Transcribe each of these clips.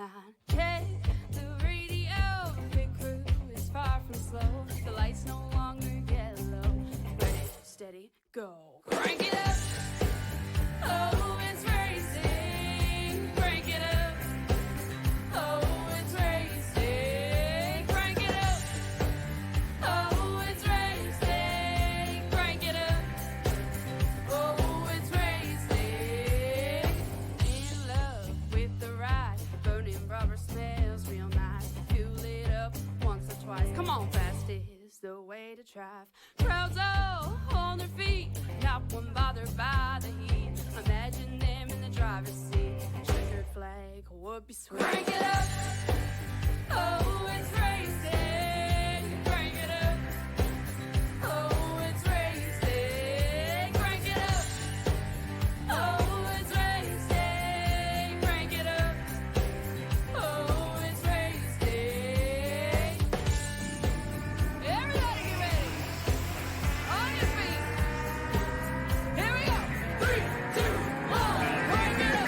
line. Check the radio, pit crew is far from slow. The lights no longer yellow. Ready, steady, go. Crank it up. Oh, it's racing. Crank it up. Oh, it's racing. Crank it up. Oh, it's racing. Crank it up. Oh, it's racing. In love with the ride. Burning rubber smells real nice. Fuel it up once or twice. Come on, fast is the way to drive. Crowds all on their feet. Not one bothered by the heat. Imagine them in the driver's seat. Checkered flag would be sweet. Crank it up. Oh, it's racing. Crank it up. Oh, it's racing. Crank it up. Oh, it's racing. Crank it up. Oh, it's racing. Everybody get ready. On your feet. Here we go. 3, 2, 1. Crank it up.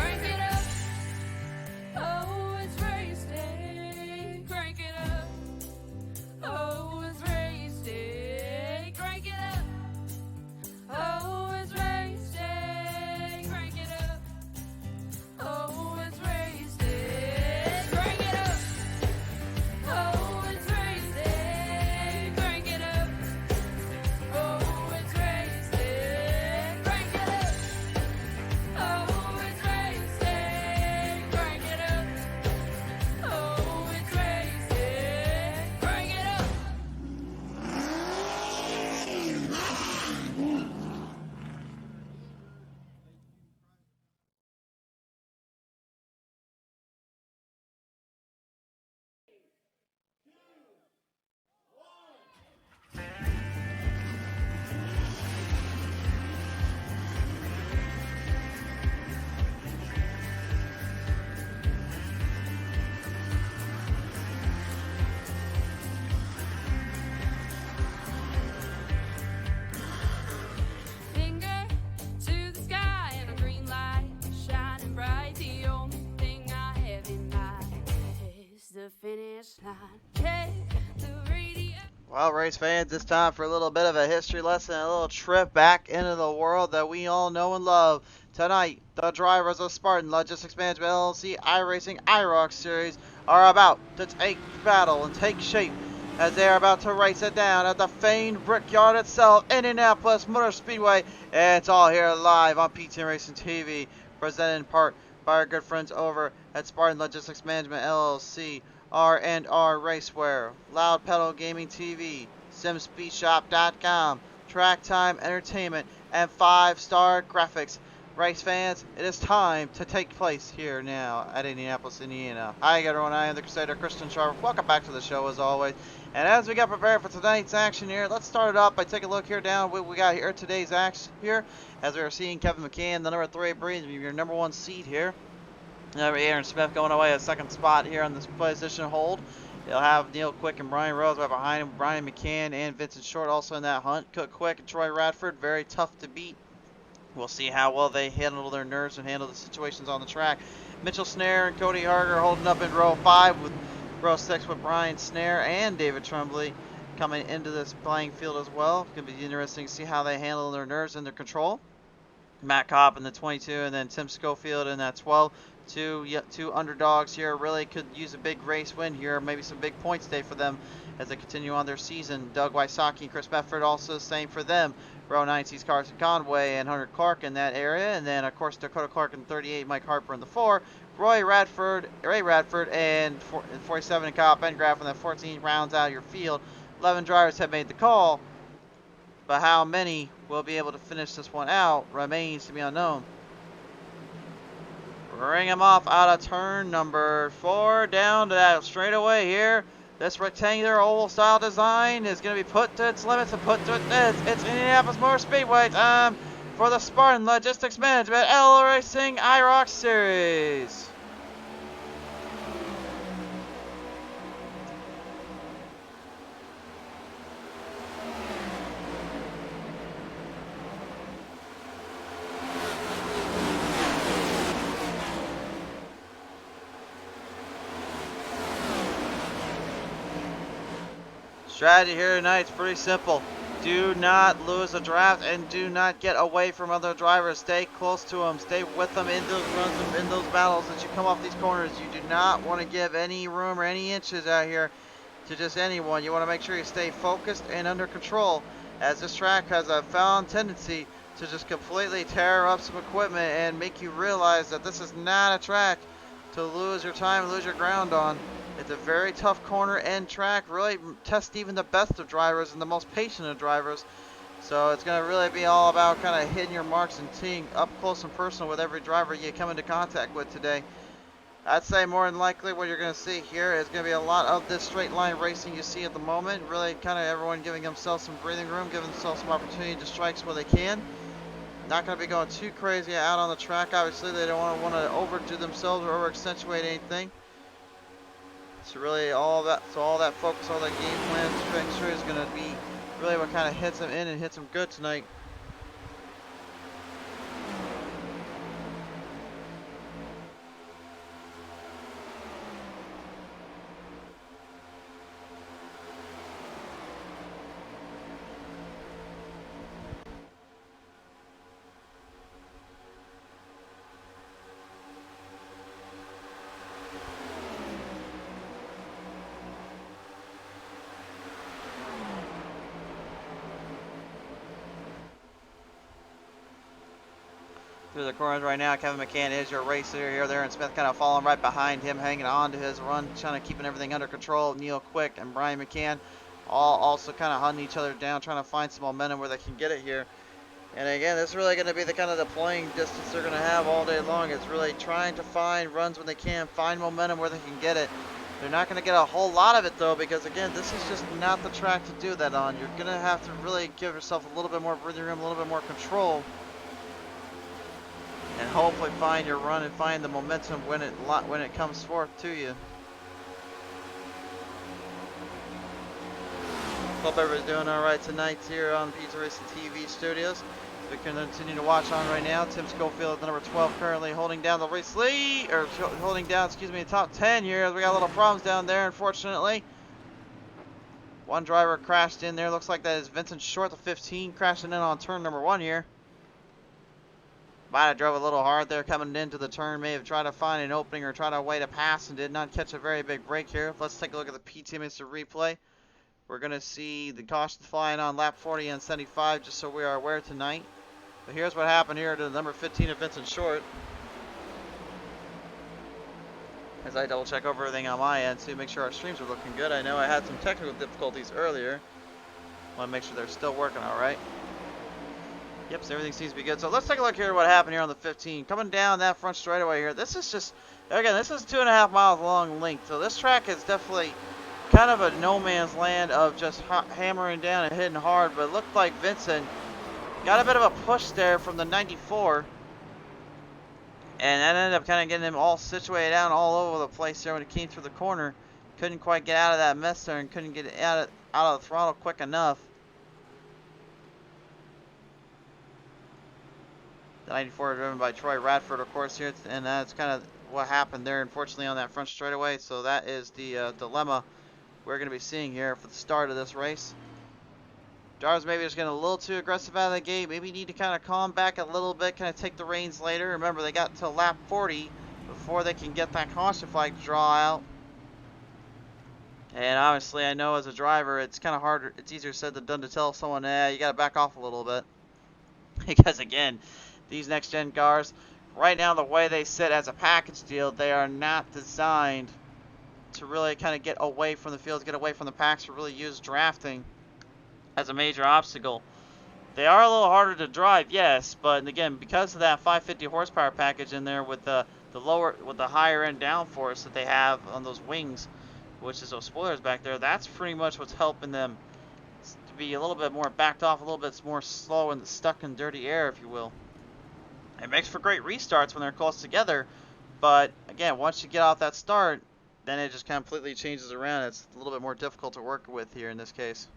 Crank it up. Oh, it's race day. Crank it up. Oh, it's race day. Crank it up. Oh, it's race day. Crank it up. Oh, it's race day. Crank it up. Oh, it's race day. Crank it up. Oh, it's race day. Crank it up. Oh, it's race day. Crank it up. Oh, it's race day. Crank it up. Finger to the sky and a green light shining bright. The only thing I have in mind is the finish line. Check the radio. Well, race fans, it's time for a little bit of a history lesson, a little trip back into the world that we all know and love. Tonight, the drivers of Spartan Logistics Management LLC iRacing IROC Series are about to take battle and take shape as they are about to race it down at the famed Brickyard itself, Indianapolis Motor Speedway. And it's all here live on PTM Racing TV, presented in part by our good friends over at Spartan Logistics Management LLC, R&R Racewear, Loud Pedal Gaming TV, SimSpeedShop.com, Track Time Entertainment, and 5-Star Graphics. Race fans, it is time to take place here now at Indianapolis, Indiana. Hi everyone, I am the Crusader Christian Sharp. Welcome back to the show as always. And as we get prepared for tonight's action here, let's start it off by taking a look here down what we got here today's action here. As we are seeing Kevin McCann, the number 3 breeze, your number 1 seed here. Aaron Smith going away at second spot here on this position hold. They'll have Neil Quick and Brian Rose right behind him. Brian McCann and Vincent Short also in that hunt. Cook Quick and Troy Radford, very tough to beat. We'll see how well they handle their nerves and handle the situations on the track. Mitchell Snare and Cody Harger holding up in row 5 with row 6 with Brian Snare and David Tremblay coming into this playing field as well. It's going to be interesting to see how they handle their nerves and their control. Matt Kopp in the 22 and then Tim Schofield in that 12. Two underdogs here really could use a big race win here, maybe some big points day for them as they continue on their season. Doug Wysocki and Chris Medford also the same for them. Row 9 sees Carson Conway and Hunter Clark in that area, and then of course Dakota Clark in 38, Mike Harper in the 4, Ray Radford, and 47 and Kyle Bengraff in that 14 rounds out your field. 11 drivers have made the call, but how many will be able to finish this one out remains to be unknown. Bring him off out of turn number 4 down to that straightaway here. This rectangular oval style design is going to be put to its limits and put to its It's Indianapolis Motor Speedway. Time for the Spartan Logistics Management LLC IROC Series. Strategy here tonight is pretty simple. Do not lose a draft and do not get away from other drivers. Stay close to them. Stay with them in those runs and in those battles as you come off these corners. You do not want to give any room or any inches out here to just anyone. You want to make sure you stay focused and under control, as this track has a found tendency to just completely tear up some equipment and make you realize that this is not a track to lose your time, lose your ground on. It's a very tough corner and track, really test even the best of drivers and the most patient of drivers. So it's going to really be all about kind of hitting your marks and teeing up close and personal with every driver you come into contact with today. I'd say more than likely what you're going to see here is going to be a lot of this straight line racing you see at the moment. Really kind of everyone giving themselves some breathing room, giving themselves some opportunity to strikes where they can. Not going to be going too crazy out on the track. Obviously they don't want to overdo themselves or over accentuate anything. So really all that focus, all that game plan structure is going to be really what kind of hits them in and hits them good tonight. Through the corners right now, Kevin McCann is your racer here. There, and Smith kind of following right behind him, hanging on to his run, trying to keeping everything under control. Neil Quick and Brian McCann all also kind of hunting each other down, trying to find some momentum where they can get it here. And again, this is really going to be the kind of the playing distance they're going to have all day long. It's really trying to find runs when they can, find momentum where they can get it. They're not going to get a whole lot of it though, because again, this is just not the track to do that on. You're going to have to really give yourself a little bit more breathing room, a little bit more control, and hopefully find your run and find the momentum when it comes forth to you. Hope everybody's doing all right tonight here on PTM Racing TV studios. We can continue to watch on right now. Tim Schofield at the number 12 currently holding down the race lead, or holding down, excuse me, the top 10 here. We got a little problems down there, unfortunately. One driver crashed in there. Looks like that is Vincent Short, the 15, crashing in on turn number 1 here. Might have drove a little hard there coming into the turn. May have tried to find an opening or try to way to pass and did not catch a very big break here. Let's take a look at the PTM replay. We're going to see the caution flying on lap 40 and 75, just so we are aware tonight. But here's what happened here to the number 15 of Vincent Short. As I double check over everything on my end to make sure our streams are looking good. I know I had some technical difficulties earlier. Want to make sure they're still working all right. Yep, so everything seems to be good. So let's take a look here at what happened here on the 15. Coming down that front straightaway here. This is just, again, this is 2.5 miles long length. So this track is definitely kind of a no man's land of just hammering down and hitting hard. But it looked like Vincent got a bit of a push there from the 94. And that ended up kind of getting him all situated out all over the place there when he came through the corner. Couldn't quite get out of that mess there and couldn't get out of the throttle quick enough. 94 driven by Troy Radford, of course, here, and that's kind of what happened there, unfortunately, on that front straightaway. So that is the dilemma we're going to be seeing here for the start of this race. Drivers maybe just getting a little too aggressive out of the gate. Maybe need to kind of calm back a little bit, kind of take the reins later. Remember, they got until lap 40 before they can get that caution flag to draw out. And obviously, I know as a driver, it's kind of harder. It's easier said than done to tell someone, you got to back off a little bit. Because again, these next-gen cars, right now the way they sit as a package deal, they are not designed to really kind of get away from the fields, get away from the packs, to really use drafting as a major obstacle. They are a little harder to drive, yes, but again, because of that 550 horsepower package in there with the higher end downforce that they have on those wings, which is those spoilers back there, that's pretty much what's helping them to be a little bit more backed off, a little bit more slow and stuck in dirty air, if you will. It makes for great restarts when they're close together, but again, once you get off that start, then it just completely changes around. It's a little bit more difficult to work with here in this case.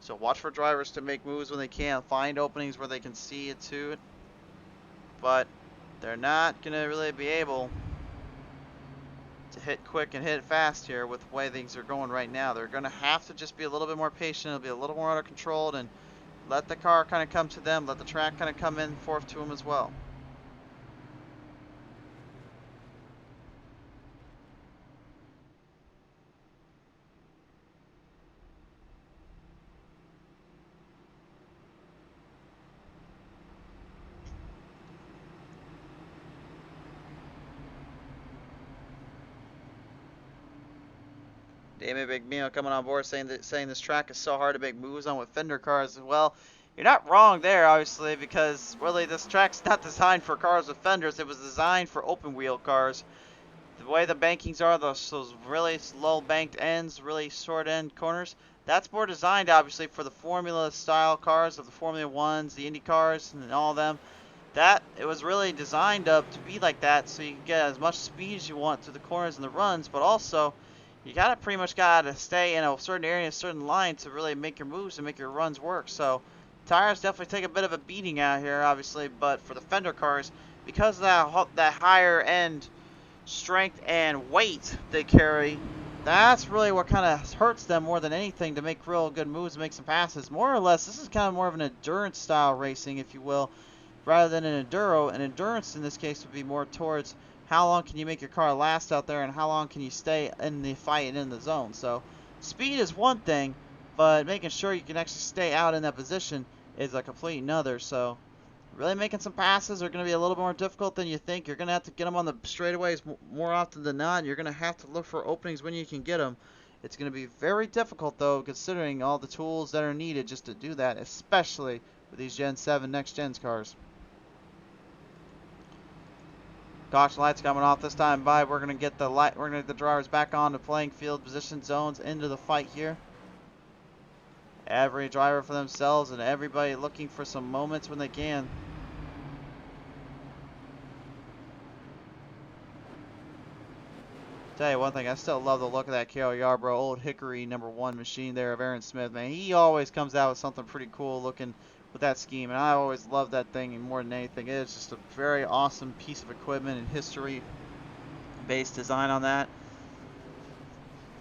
So watch for drivers to make moves when they can, find openings where they can see it to it, but they're not going to really be able to hit quick and hit fast here with the way things are going right now. They're going to have to just be a little bit more patient, it'll be a little more under control, and let the car kind of come to them, let the track kind of come in forth to them as well. Damon Big Meal coming on board saying this track is so hard to make moves on with fender cars. Well, you're not wrong there, obviously, because really this track's not designed for cars with fenders. It was designed for open wheel cars. The way the bankings are, those really low banked ends, really short end corners, that's more designed obviously for the Formula style cars of the Formula 1s, the Indy cars, and all of them. That it was really designed up to be like that, so you can get as much speed as you want through the corners and the runs, but also you pretty much gotta stay in a certain area, a certain line to really make your moves and make your runs work. So tires definitely take a bit of a beating out here, obviously, but for the fender cars, because of that higher end strength and weight they carry, that's really what kind of hurts them more than anything to make real good moves and make some passes. More or less, this is kind of more of an endurance style racing, if you will, rather than an enduro. And endurance in this case would be more towards how long can you make your car last out there and how long can you stay in the fight and in the zone. So speed is one thing, but making sure you can actually stay out in that position is a complete another. So really making some passes are going to be a little more difficult than you think. You're going to have to get them on the straightaways more often than not. You're going to have to look for openings when you can get them. It's going to be very difficult, though, considering all the tools that are needed just to do that, especially with these Gen 7 Next Gens cars. Caution lights coming off this time by. We're going to get the drivers back on the playing field position zones into the fight here. Every driver for themselves and everybody looking for some moments when they can. Tell you one thing, I still love the look of that Cale Yarborough Old Hickory #1 machine there of Aaron Smith, man. He always comes out with something pretty cool looking with that scheme, and I always love that thing more than anything. It is just a very awesome piece of equipment and history-based design on that.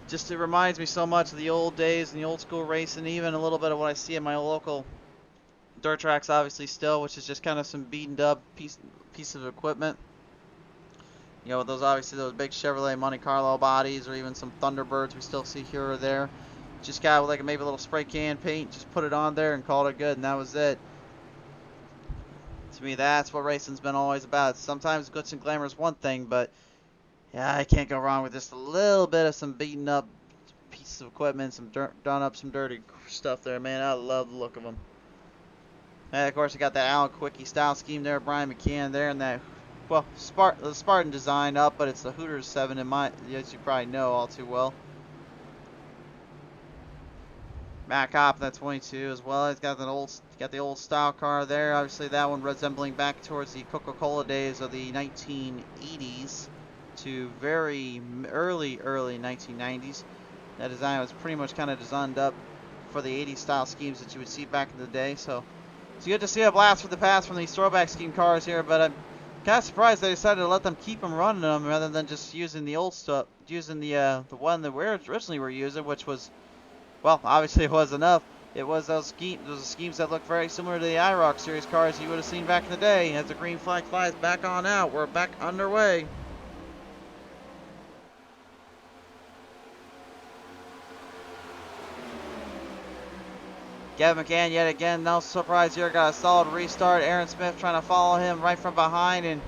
Just it reminds me so much of the old days and the old school racing, even a little bit of what I see in my local dirt tracks, obviously still, which is just kind of some beaten up piece of equipment. You know, those obviously those big Chevrolet Monte Carlo bodies, or even some Thunderbirds we still see here or there. Just got like maybe a little spray can paint, just put it on there and called it good, and that was it. To me, that's what racing's been always about. Sometimes glitz and glamour is one thing, but yeah, I can't go wrong with just a little bit of some beaten up pieces of equipment, some done up some dirty stuff there, man. I love the look of them. And of course, I got that Alan Quickie style scheme there, Brian McCann there, and that, well, the Spartan design up, but it's the Hooters 7 in my, as you probably know all too well. Matt Kopp, that 22 as well. He's got the old style car there. Obviously, that one resembling back towards the Coca-Cola days of the 1980s to very early 1990s. That design was pretty much kind of designed up for the 80s style schemes that you would see back in the day. So it's good to see a blast from the past from these throwback scheme cars here, but I'm kind of surprised they decided to let them keep them running them rather than just using the old stuff, using the one that we originally were using, which was, well, obviously it was enough. It was those schemes that look very similar to the IROC series cars you would have seen back in the day. As the green flag flies back on out, we're back underway. Kevin McCann yet again, no surprise here, got a solid restart. Aaron Smith trying to follow him right from behind, and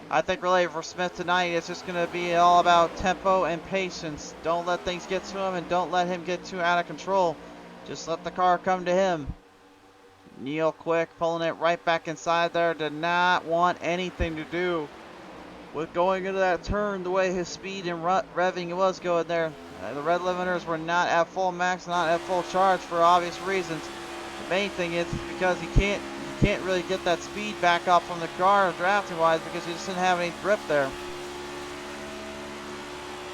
I think really for Smith tonight it's just going to be all about tempo and patience. Don't let things get to him and don't let him get too out of control. Just let the car come to him. Neil Quick pulling it right back inside there. Did not want anything to do with going into that turn the way his speed and revving was going there. The red limiters were not at full max, not at full charge for obvious reasons. The main thing is because he can't really get that speed back up from the car drafting wise because he just didn't have any grip there.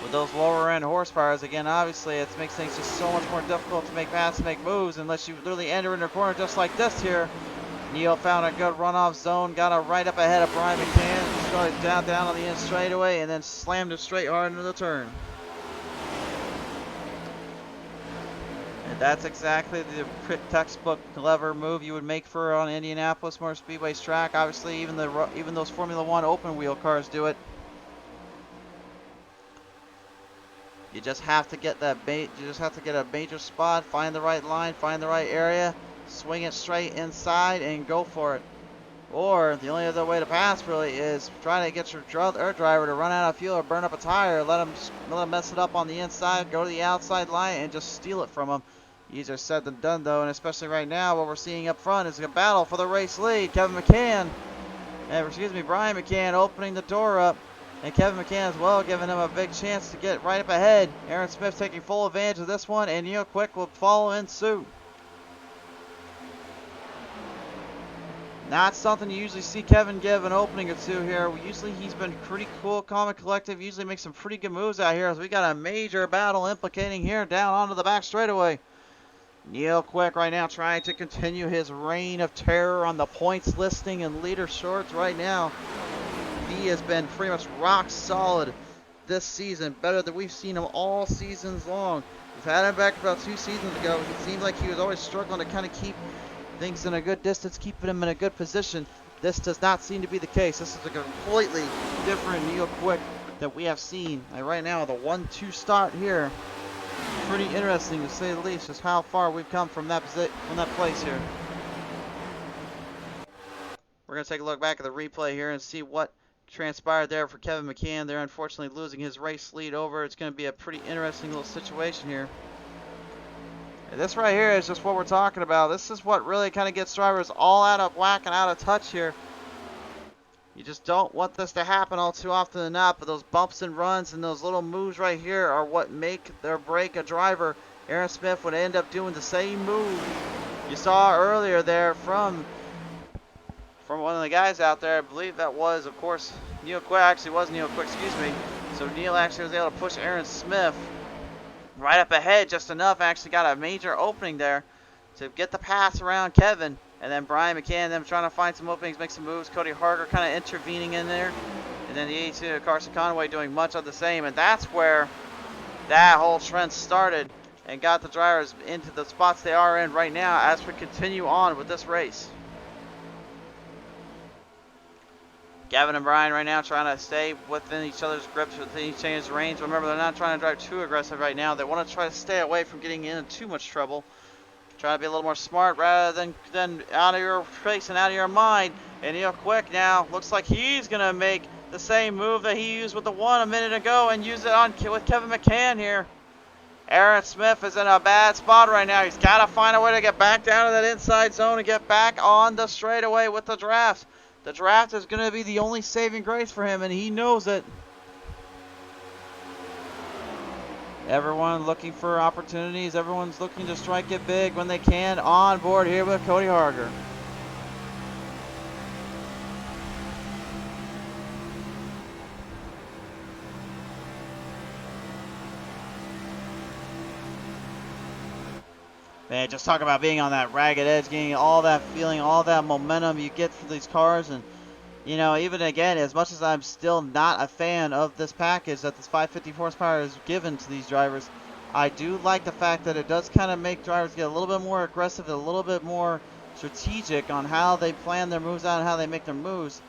With those lower end horsepowers, again, obviously it makes things just so much more difficult to make passes, to make moves, unless you literally enter in the corner just like this here. Neil found a good runoff zone, got it right up ahead of Brian McCann, started down on the in straightaway, and then slammed it straight hard into the turn. And that's exactly the textbook clever move you would make for on Indianapolis Motor Speedway's track. Obviously, even those Formula One open wheel cars do it. You just have to get that bait. You just have to get a major spot, find the right line, find the right area, swing it straight inside, and go for it. Or the only other way to pass really is trying to get your driver to run out of fuel or burn up a tire. Let him mess it up on the inside, go to the outside line, and just steal it from him. Easier said than done, though, and especially right now, what we're seeing up front is a battle for the race lead. Brian McCann opening the door up. And Kevin McCann as well, giving him a big chance to get right up ahead. Aaron Smith taking full advantage of this one, and Neil Quick will follow in suit. Not something you usually see Kevin give an opening or two here. Usually he's been pretty cool, calm, and collective. Usually makes some pretty good moves out here, as we got a major battle implicating here down onto the back straightaway. Neil Quick right now trying to continue his reign of terror on the points listing and leader shorts right now. He has been pretty much rock solid this season, better than we've seen him all seasons long. We've had him back about 2 seasons ago. It seemed like he was always struggling to kind of keep things in a good distance, keeping him in a good position. This does not seem to be the case. This is a completely different Neil Quick that we have seen. And right now, the 1-2 start here, pretty interesting to say the least, just how far we've come from that place here. We're going to take a look back at the replay here and see what transpired there for Kevin McCann. They're unfortunately losing his race lead over. It's going to be a pretty interesting little situation here. And this right here is just what we're talking about. This is what really kind of gets drivers all out of whack and out of touch here. You just don't want this to happen all too often than not, but those bumps and runs and those little moves right here are what make or break a driver. Aaron Smith would end up doing the same move you saw earlier there from one of the guys out there. I believe that was, of course, Neil Quick. Actually, was Neil Quick, excuse me. So Neil actually was able to push Aaron Smith right up ahead just enough. Actually got a major opening there to get the pass around Kevin. And then Brian McCann, them trying to find some openings, make some moves. Cody Harger kind of intervening in there. And then the 82 Carson Conway doing much of the same. And that's where that whole trend started and got the drivers into the spots they are in right now as we continue on with this race. Gavin and Brian right now trying to stay within each other's grips, within each other's range. Remember, they're not trying to drive too aggressive right now. They want to try to stay away from getting into too much trouble. Try to be a little more smart rather than out of your face and out of your mind. And Neil Quick now looks like he's going to make the same move that he used with the one a minute ago and use it on with Kevin McCann here. Aaron Smith is in a bad spot right now. He's got to find a way to get back down to that inside zone and get back on the straightaway with the draft. The draft is going to be the only saving grace for him, and he knows it. Everyone looking for opportunities. Everyone's looking to strike it big when they can. On board here with Cody Harger. Man, just talk about being on that ragged edge, getting all that feeling, all that momentum you get from these cars. And, you know, even again, as much as I'm still not a fan of this package that this 550 horsepower is given to these drivers, I do like the fact that it does kind of make drivers get a little bit more aggressive, a little bit more strategic on how they plan their moves out and how they make their moves.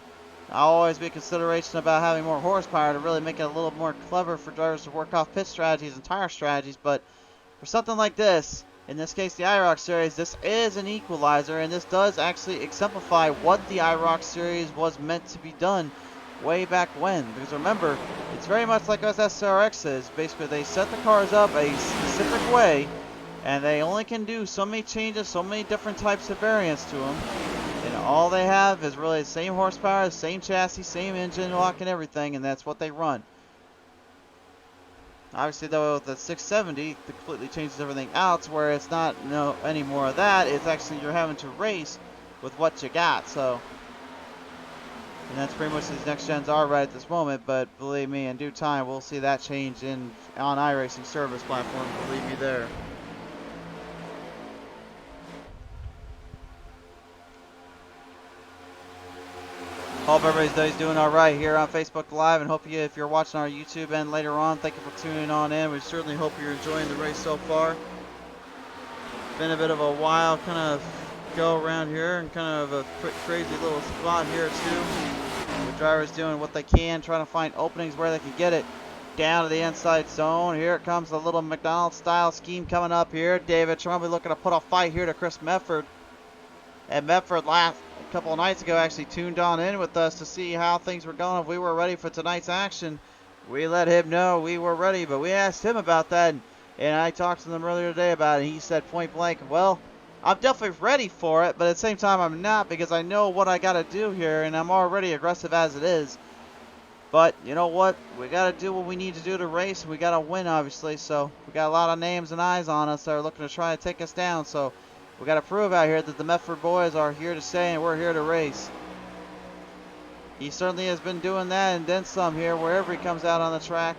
I'll always be a consideration about having more horsepower to really make it a little more clever for drivers to work off pit strategies and tire strategies. But for something like this, in this case the IROC series, this is an equalizer, and this does actually exemplify what the IROC series was meant to be done way back when. Because remember, it's very much like us SRX is. Basically, they set the cars up a specific way, and they only can do so many changes, so many different types of variants to them. And all they have is really the same horsepower, the same chassis, same engine lock and everything, and that's what they run. Obviously, though, with the 670, it completely changes everything else, where it's not any more of that. It's actually you're having to race with what you got. So, and that's pretty much these next gens are right at this moment. But believe me, in due time, we'll see that change on iRacing service platform. Believe me, there. Hope everybody's doing all right here on Facebook Live, and hope if you're watching our YouTube and later on, thank you for tuning on in. We certainly hope you're enjoying the race so far. Been a bit of a wild kind of go around here, and kind of a crazy little spot here too. The drivers doing what they can, trying to find openings where they can get it down to the inside zone. Here it comes, a little McDonald's style scheme coming up here. David Trumby looking to put a fight here to Chris Medford. And Medford a couple of nights ago actually tuned on in with us to see how things were going, if we were ready for tonight's action. We let him know we were ready, but we asked him about that, and I talked to him earlier today about it. He said point blank, well, I'm definitely ready for it, but at the same time I'm not, because I know what I got to do here, and I'm already aggressive as it is. But you know what? We got to do what we need to do to race. We got to win, obviously, so we got a lot of names and eyes on us that are looking to try to take us down, so we got to prove out here that the Medford boys are here to stay and we're here to race. He certainly has been doing that and then some here wherever he comes out on the track.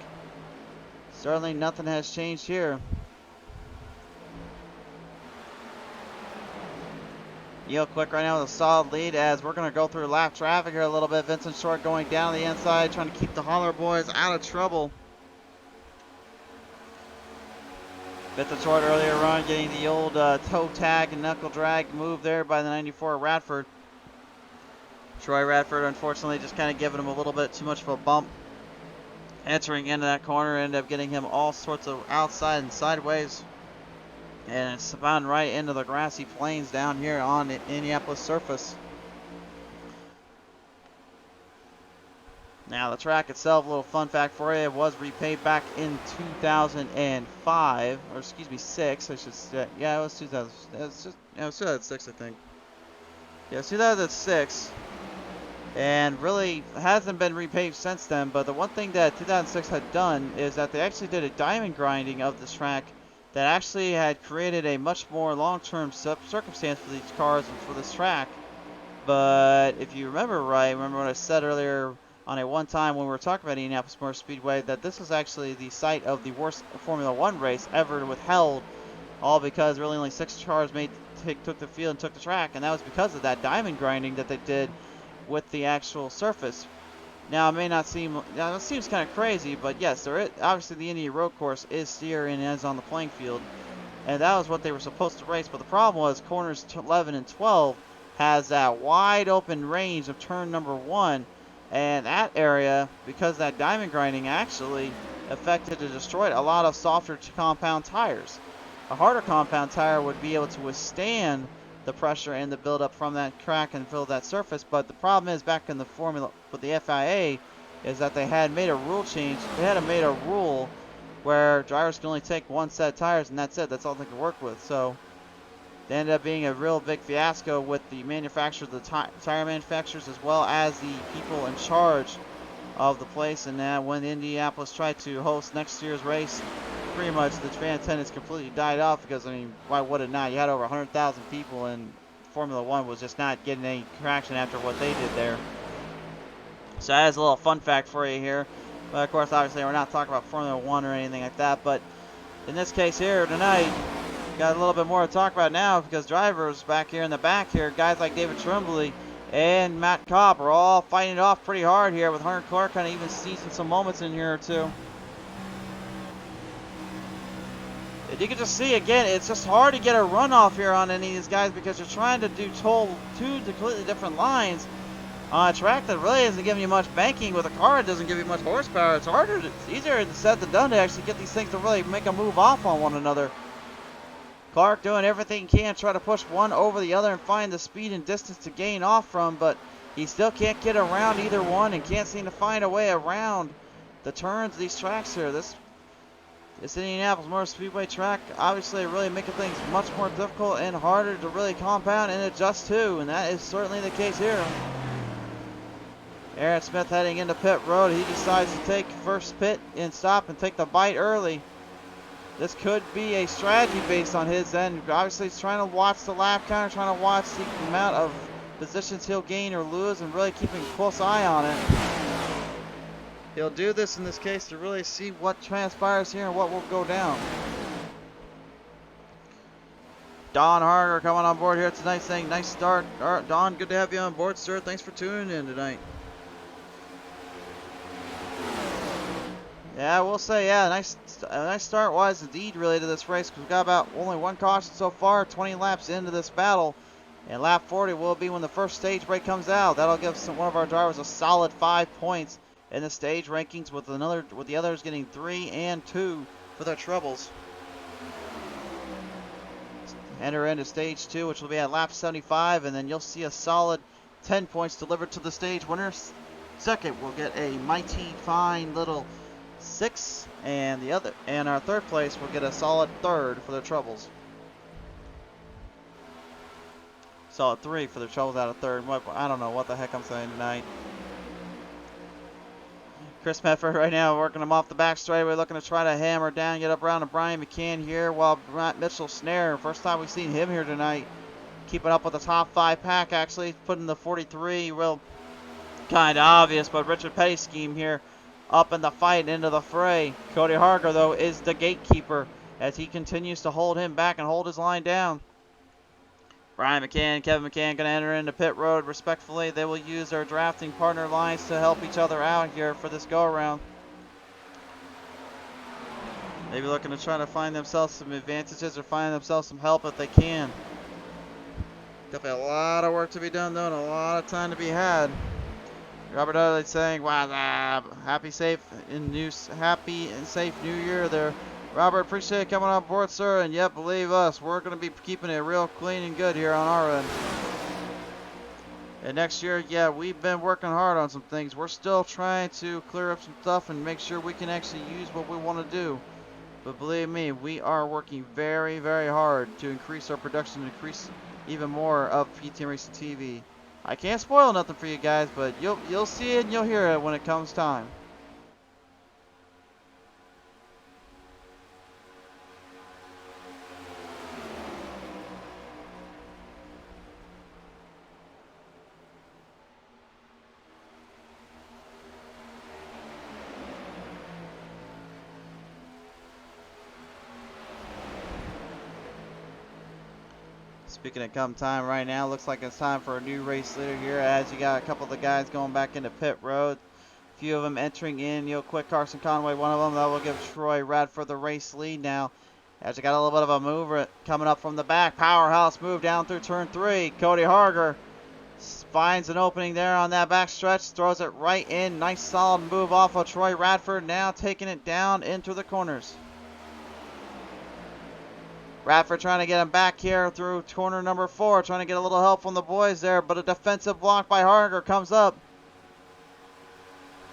Certainly nothing has changed here. Yield Quick right now with a solid lead as we're going to go through lap traffic here a little bit. Vincent Short going down the inside, trying to keep the Holler boys out of trouble. Vincent Short earlier on getting the old toe tag and knuckle drag move there by the 94 Radford. Troy Radford unfortunately just kind of giving him a little bit too much of a bump. Entering into that corner, ended up getting him all sorts of outside and sideways. And it's spun right into the grassy plains down here on the Indianapolis surface. Now the track itself, a little fun fact for you, it was repaved back in 2005, or excuse me, 6. I should say. Yeah, it was 2000. It was 2006, I think. Yeah, it was 2006, and really hasn't been repaved since then. But the one thing that 2006 had done is that they actually did a diamond grinding of this track that actually had created a much more long-term circumstance for these cars and for this track. But if you remember right, remember what I said earlier on a one time when we were talking about Indianapolis Motor Speedway, that this was actually the site of the worst Formula 1 race ever withheld, all because really only 6 cars took the field and took the track, and that was because of that diamond grinding that they did with the actual surface. Now it may not seem, it seems kind of crazy, but yes, obviously the Indy road course is steer and is on the playing field, and that was what they were supposed to race. But the problem was corners 11 and 12 has that wide open range of turn number 1. And that area, because that diamond grinding actually affected and destroyed a lot of softer compound tires. A harder compound tire would be able to withstand the pressure and the buildup from that crack and fill that surface. But the problem is, back in the formula with the FIA, is that they had made a rule change. They had made a rule where drivers can only take one set of tires, and that's it. That's all they can work with. So they ended up being a real big fiasco with the manufacturers, the tire manufacturers, as well as the people in charge of the place. And when Indianapolis tried to host next year's race, pretty much the fan attendance completely died off, because, I mean, why would it not? You had over 100,000 people, and Formula 1 was just not getting any traction after what they did there. So that is a little fun fact for you here. But, of course, obviously we're not talking about Formula 1 or anything like that. But in this case here tonight, got a little bit more to talk about now, because drivers back here in the back here, guys like David Tremblay and Matt Cobb are all fighting it off pretty hard here, with Hunter Clark kind of even seizing some moments in here or two. And you can just see, again, it's just hard to get a runoff here on any of these guys, because you're trying to do two completely different lines on a track that really isn't giving you much banking. With a car that doesn't give you much horsepower, it's easier said than done to actually get these things to really make a move off on one another. Clark doing everything he can, try to push one over the other and find the speed and distance to gain off from, but he still can't get around either one and can't seem to find a way around the turns of these tracks here. This Indianapolis Motor Speedway track obviously really making things much more difficult and harder to really compound and adjust to, and that is certainly the case here. Aaron Smith heading into pit road. He decides to take first pit and stop and take the bite early. This could be a strategy based on his end. Obviously, he's trying to watch the lap counter, trying to watch the amount of positions he'll gain or lose, and really keeping a close eye on it. He'll do this in this case to really see what transpires here and what will go down. Don Harger coming on board here tonight saying, nice start. Don, good to have you on board, sir. Thanks for tuning in tonight. Yeah, we'll say, yeah, nice start was indeed really to this race, because we've got about only one caution so far, 20 laps into this battle, and lap 40 will be when the first stage break comes out. That'll give one of our drivers a solid 5 points in the stage rankings, with the others getting 3 and 2 for their troubles. Enter into stage 2, which will be at lap 75, and then you'll see a solid 10 points delivered to the stage winner. Second will get a mighty fine little 6, and our third place will get a solid 3rd for their troubles. Solid 3 for their troubles out of 3rd. I don't know what the heck I'm saying tonight. Chris Medford right now working him off the back straightaway, looking to try to hammer down, get up around to Brian McCann here, while Mitchell Snare, first time we've seen him here tonight, keeping up with the top 5 pack, actually putting the 43, real kind of obvious, but Richard Petty's scheme here up in the fight, into the fray. Cody Harger, though, is the gatekeeper as he continues to hold him back and hold his line down. Brian McCann, Kevin McCann going to enter into pit road respectfully. They will use their drafting partner lines to help each other out here for this go-around. Maybe looking to try to find themselves some advantages or find themselves some help if they can. Definitely a lot of work to be done, though, and a lot of time to be had. Robert Dudley saying, wow, happy and safe new year there. Robert, appreciate it coming on board, sir. And yep, believe us, we're going to be keeping it real clean and good here on our end. And next year, yeah, we've been working hard on some things. We're still trying to clear up some stuff and make sure we can actually use what we want to do. But believe me, we are working very, very hard to increase our production, increase even more of PTM Racing TV. I can't spoil nothing for you guys, but you'll see it and you'll hear it when it comes time. Speaking of come time right now, looks like it's time for a new race leader here, as you got a couple of the guys going back into pit road. A few of them entering in, quick. Carson Conway, one of them. That will give Troy Radford the race lead now, as you got a little bit of a move coming up from the back. Powerhouse move down through turn 3. Cody Harger finds an opening there on that back stretch, throws it right in. Nice solid move off of Troy Radford, now taking it down into the corners. Radford trying to get him back here through corner number 4, trying to get a little help from the boys there, but a defensive block by Harger comes up.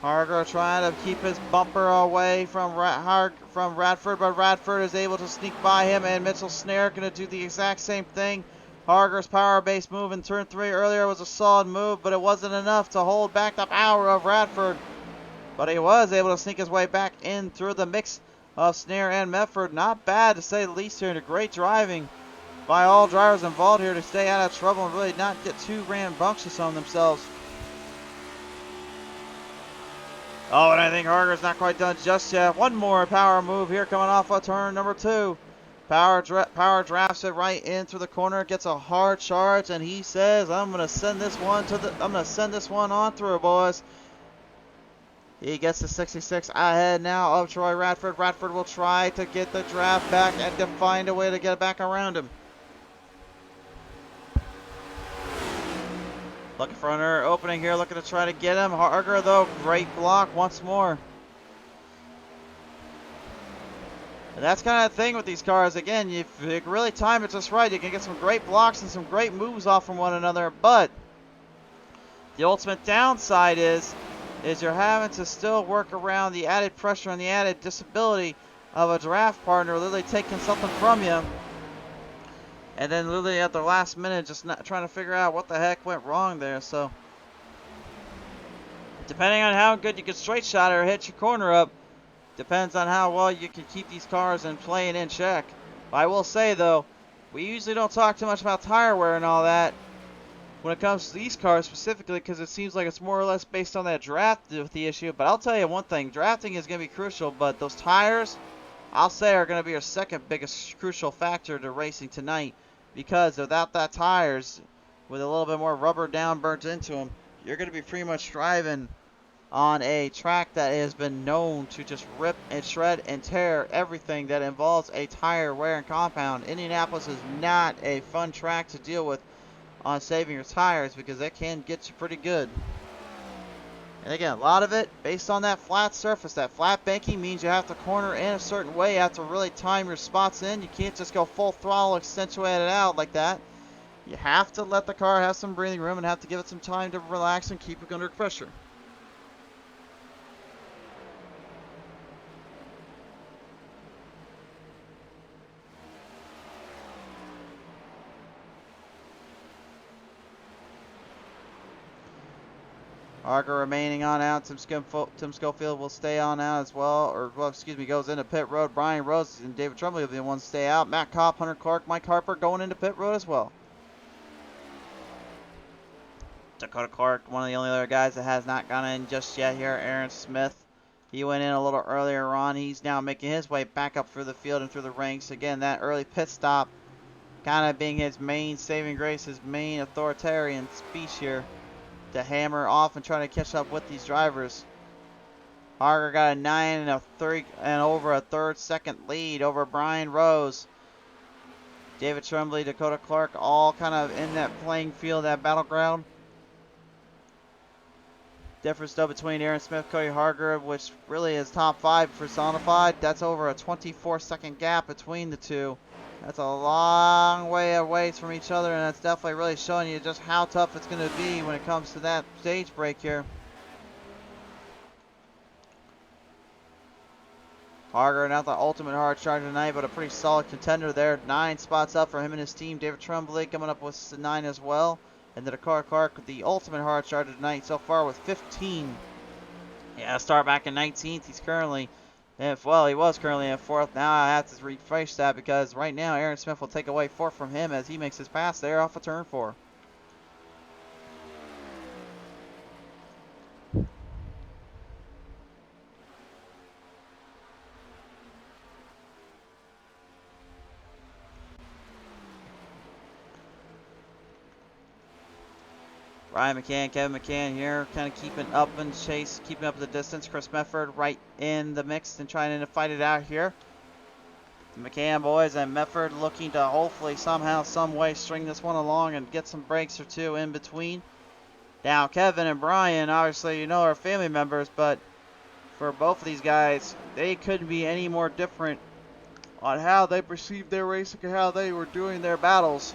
Harger trying to keep his bumper away from Radford, but Radford is able to sneak by him, and Mitchell Snare going to do the exact same thing. Harger's power-based move in turn 3 earlier was a solid move, but it wasn't enough to hold back the power of Radford. But he was able to sneak his way back in through the mix of Snare and Medford. Not bad to say the least here, and great driving by all drivers involved here to stay out of trouble and really not get too rambunctious on themselves. Oh, and I think Harger's not quite done just yet. One more power move here coming off of turn number 2. Power drafts it right in through the corner, gets a hard charge, and he says, I'm gonna send this one on through, boys. He gets the 66 ahead now of Troy Radford. Radford will try to get the draft back and to find a way to get back around him. Looking for another opening here, looking to try to get him. Harger, though, great block once more. And that's kind of the thing with these cars. Again, if you really time it just right, you can get some great blocks and some great moves off from one another. But the ultimate downside is you're having to still work around the added pressure and the added disability of a draft partner literally taking something from you, and then literally at the last minute just not trying to figure out what the heck went wrong there. So depending on how good you can straight shot or hit your corner up, depends on how well you can keep these cars in play and in check. But I will say though, we usually don't talk too much about tire wear and all that when it comes to these cars specifically, because it seems like it's more or less based on that draft with the issue. But I'll tell you one thing, drafting is going to be crucial, but those tires, I'll say, are going to be our second biggest crucial factor to racing tonight, because without that tires, with a little bit more rubber down burnt into them, you're going to be pretty much driving on a track that has been known to just rip and shred and tear everything that involves a tire wear and compound. Indianapolis is not a fun track to deal with on saving your tires, because that can get you pretty good. And again, a lot of it based on that flat surface. That flat banking means you have to corner in a certain way. You have to really time your spots in. You can't just go full throttle, accentuate it out like that. You have to let the car have some breathing room and have to give it some time to relax and keep it under pressure. Harker remaining on out. Tim Schofield will stay on out as well. Goes into pit road. Brian Rose and David Trumbull will be the ones to stay out. Matt Kopp, Hunter Clark, Mike Harper going into pit road as well. Dakota Clark, one of the only other guys that has not gone in just yet here. Aaron Smith, he went in a little earlier on. He's now making his way back up through the field and through the ranks. Again, that early pit stop kind of being his main saving grace, his main authoritarian speech here, to hammer off and try to catch up with these drivers. Harger got a 9 and over a third-second lead over Brian Rose. David Tremblay, Dakota Clark, all kind of in that playing field, that battleground. Difference though between Aaron Smith, Cody Harger, which really is top 5 personified. That's over a 24-second gap between the two. That's a long way away from each other, and that's definitely really showing you just how tough it's going to be when it comes to that stage break here. Harger, not the ultimate hard charger tonight, but a pretty solid contender there. 9 spots up for him and his team. David Tremblay coming up with 9 as well. And then Dakota Clark, the ultimate hard charger tonight so far with 15. Yeah, start back in 19th. He's currently... he was currently in 4th. Now I have to refresh that, because right now Aaron Smith will take away 4th from him as he makes his pass there off of turn 4. Ryan McCann, Kevin McCann here, kind of keeping up and keeping up the distance. Chris Mefford right in the mix and trying to fight it out here. The McCann boys and Mefford looking to hopefully somehow, some way string this one along and get some breaks or two in between. Now Kevin and Brian, obviously are family members, but for both of these guys, they couldn't be any more different on how they perceived their racing and how they were doing their battles.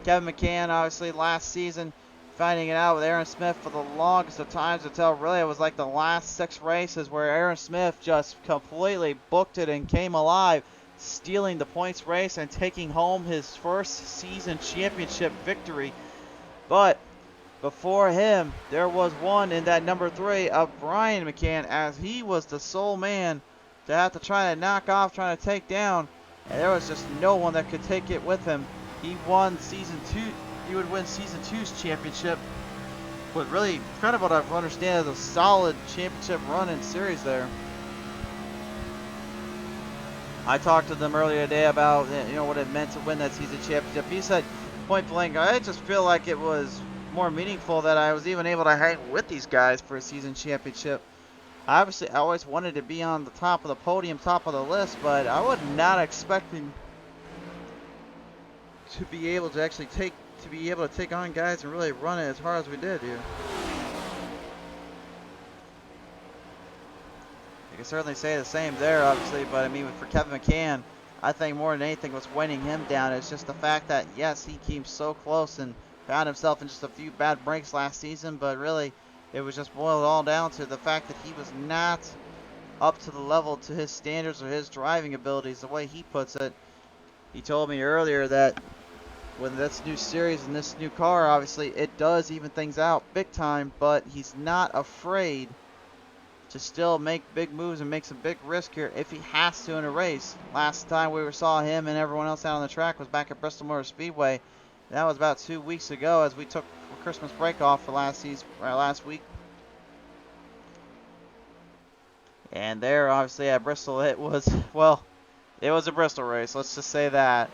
Kevin McCann, obviously last season, finding it out with Aaron Smith for the longest of times until really it was like the last 6 races where Aaron Smith just completely booked it and came alive, stealing the points race and taking home his first season championship victory. But before him, there was one in that number 3 of Brian McCann, as he was the sole man to have to try to knock off, trying to take down, and there was just no one that could take it with him. He won season 2. He would win season 2's championship, but really kind of what I've understand is a solid championship run in series there. I talked to them earlier today about what it meant to win that season championship. He said point blank, I just feel like it was more meaningful that I was even able to hang with these guys for a season championship. Obviously, I always wanted to be on the top of the podium, top of the list, but I was not expecting to be able to actually take on guys and really run it as hard as we did here. You can certainly say the same there, obviously, but I mean, for Kevin McCann, I think more than anything what's weighing him down is just the fact that, yes, he came so close and found himself in just a few bad breaks last season, but really it was just boiled all down to the fact that he was not up to the level to his standards or his driving abilities, the way he puts it. He told me earlier that with this new series and this new car, obviously it does even things out big time, but he's not afraid to still make big moves and make some big risk here if he has to in a race. Last time we saw him and everyone else out on the track was back at Bristol Motor Speedway. That was about 2 weeks ago as we took Christmas break off for last week. And there, obviously at Bristol, it was a Bristol race. Let's just say that.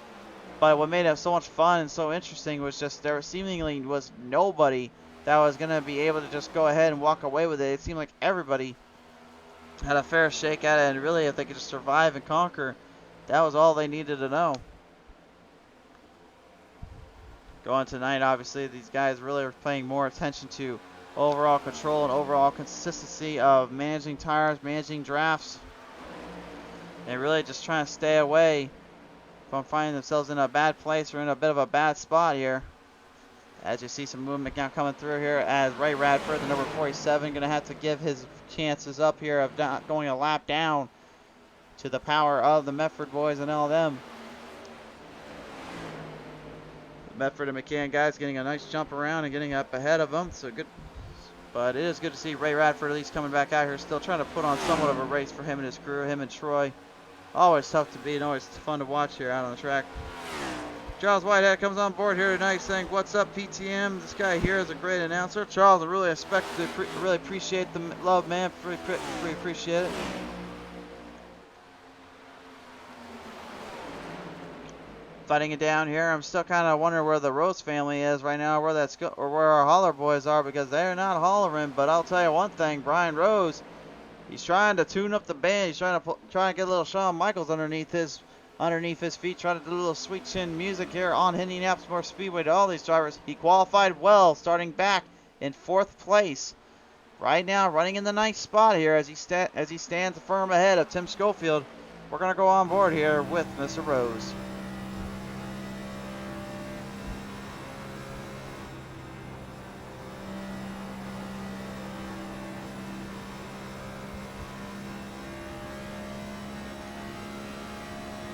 But what made it so much fun and so interesting was just there seemingly was nobody that was going to be able to just go ahead and walk away with it. It seemed like everybody had a fair shake at it, and really if they could just survive and conquer, that was all they needed to know. Going tonight, obviously, these guys really are paying more attention to overall control and overall consistency of managing tires, managing drafts, and really just trying to stay away from finding themselves in a bad place or in a bit of a bad spot here. As you see some movement now coming through here as Ray Radford, the number 47, going to have to give his chances up here of not going a lap down to the power of the Medford boys and all them. Medford and McCann guys getting a nice jump around and getting up ahead of them. So good. But it is good to see Ray Radford at least coming back out here, still trying to put on somewhat of a race for him and his crew, him and Troy. Always tough to beat and always fun to watch here out on the track. Charles Whitehead comes on board here tonight saying, "What's up, PTM? This guy here is a great announcer." Charles, I really really appreciate the love, man. Really appreciate it. Fighting it down here. I'm still kind of wondering where the Rose family is right now, where our holler boys are, because they're not hollering. But I'll tell you one thing, Brian Rose, he's trying to tune up the band. He's trying to get a little Shawn Michaels underneath his feet, trying to do a little sweet chin music here on Indianapolis Motor Speedway to all these drivers. He qualified well, starting back in 4th place. Right now, running in the ninth spot here as he stands firm ahead of Tim Schofield. We're gonna go on board here with Mr. Rose.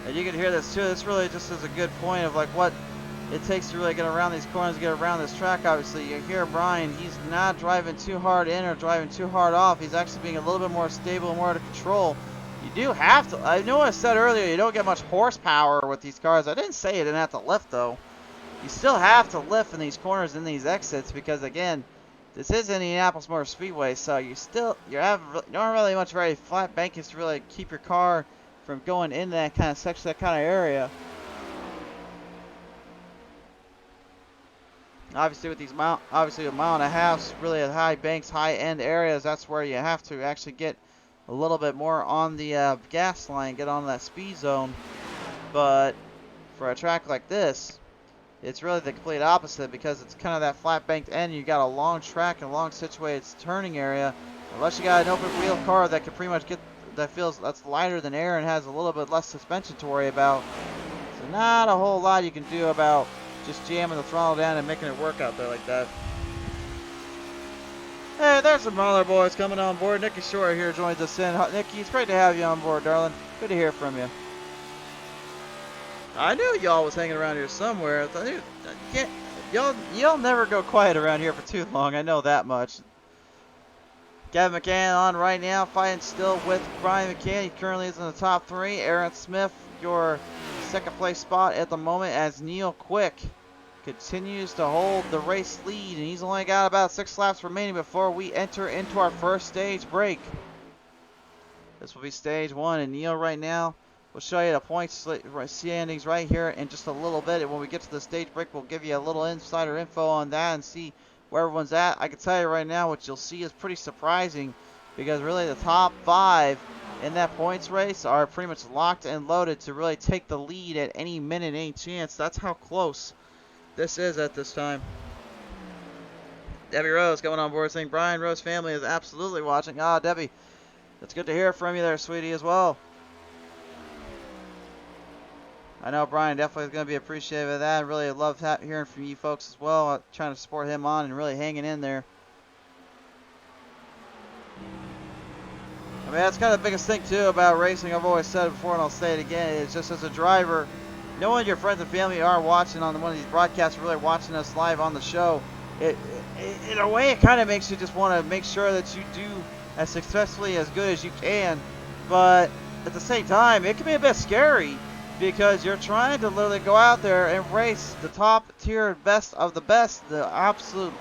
And you can hear this too. This really just is a good point of like what it takes to really get around these corners, get around this track. Obviously, you hear Brian. He's not driving too hard in or driving too hard off. He's actually being a little bit more stable and more out of control. You do have to. I know I said earlier you don't get much horsepower with these cars. I didn't say you didn't have to lift though. You still have to lift in these corners and these exits because again, this is Indianapolis Motor Speedway, so you don't really much very flat bankings to really keep your car from going into that kind of section, that kind of area. Obviously with these obviously a mile and a half, really at high banks, high end areas, that's where you have to actually get a little bit more on the gas line, get on that speed zone. But for a track like this, it's really the complete opposite because it's kind of that flat banked end. You got a long track and a long situated turning area. Unless you got an open wheel car that can pretty much get that's lighter than air and has a little bit less suspension to worry about. So not a whole lot you can do about just jamming the throttle down and making it work out there like that. Hey, there's some other boys coming on board. Nicky Shore here joins us in. Nicky, it's great to have you on board, darling. Good to hear from you. I knew y'all was hanging around here somewhere. Y'all never go quiet around here for too long. I know that much. Gavin McCann on right now, fighting still with Brian McCann. He currently is in the top 3. Aaron Smith, your 2nd place spot at the moment as Neil Quick continues to hold the race lead. And he's only got about 6 laps remaining before we enter into our first stage break. This will be stage 1. And Neil right now will show you the points standings right here in just a little bit. And when we get to the stage break, we'll give you a little insider info on that and see where everyone's at. I can tell you right now what you'll see is pretty surprising because really the top 5 in that points race are pretty much locked and loaded to really take the lead at any minute, any chance. That's how close this is at this time. Debbie Rose coming on board saying Brian Rose family is absolutely watching. Ah, Debbie, that's good to hear from you there, sweetie, as well. I know Brian definitely is going to be appreciative of that. I really love hearing from you folks as well. Trying to support him on and really hanging in there. I mean, that's kind of the biggest thing, too, about racing. I've always said it before, and I'll say it again. It's just as a driver, knowing your friends and family are watching on one of these broadcasts, really watching us live on the show, in a way, it kind of makes you just want to make sure that you do as successfully as good as you can, but at the same time, it can be a bit scary because you're trying to literally go out there and race the top tier best of the best, the absolute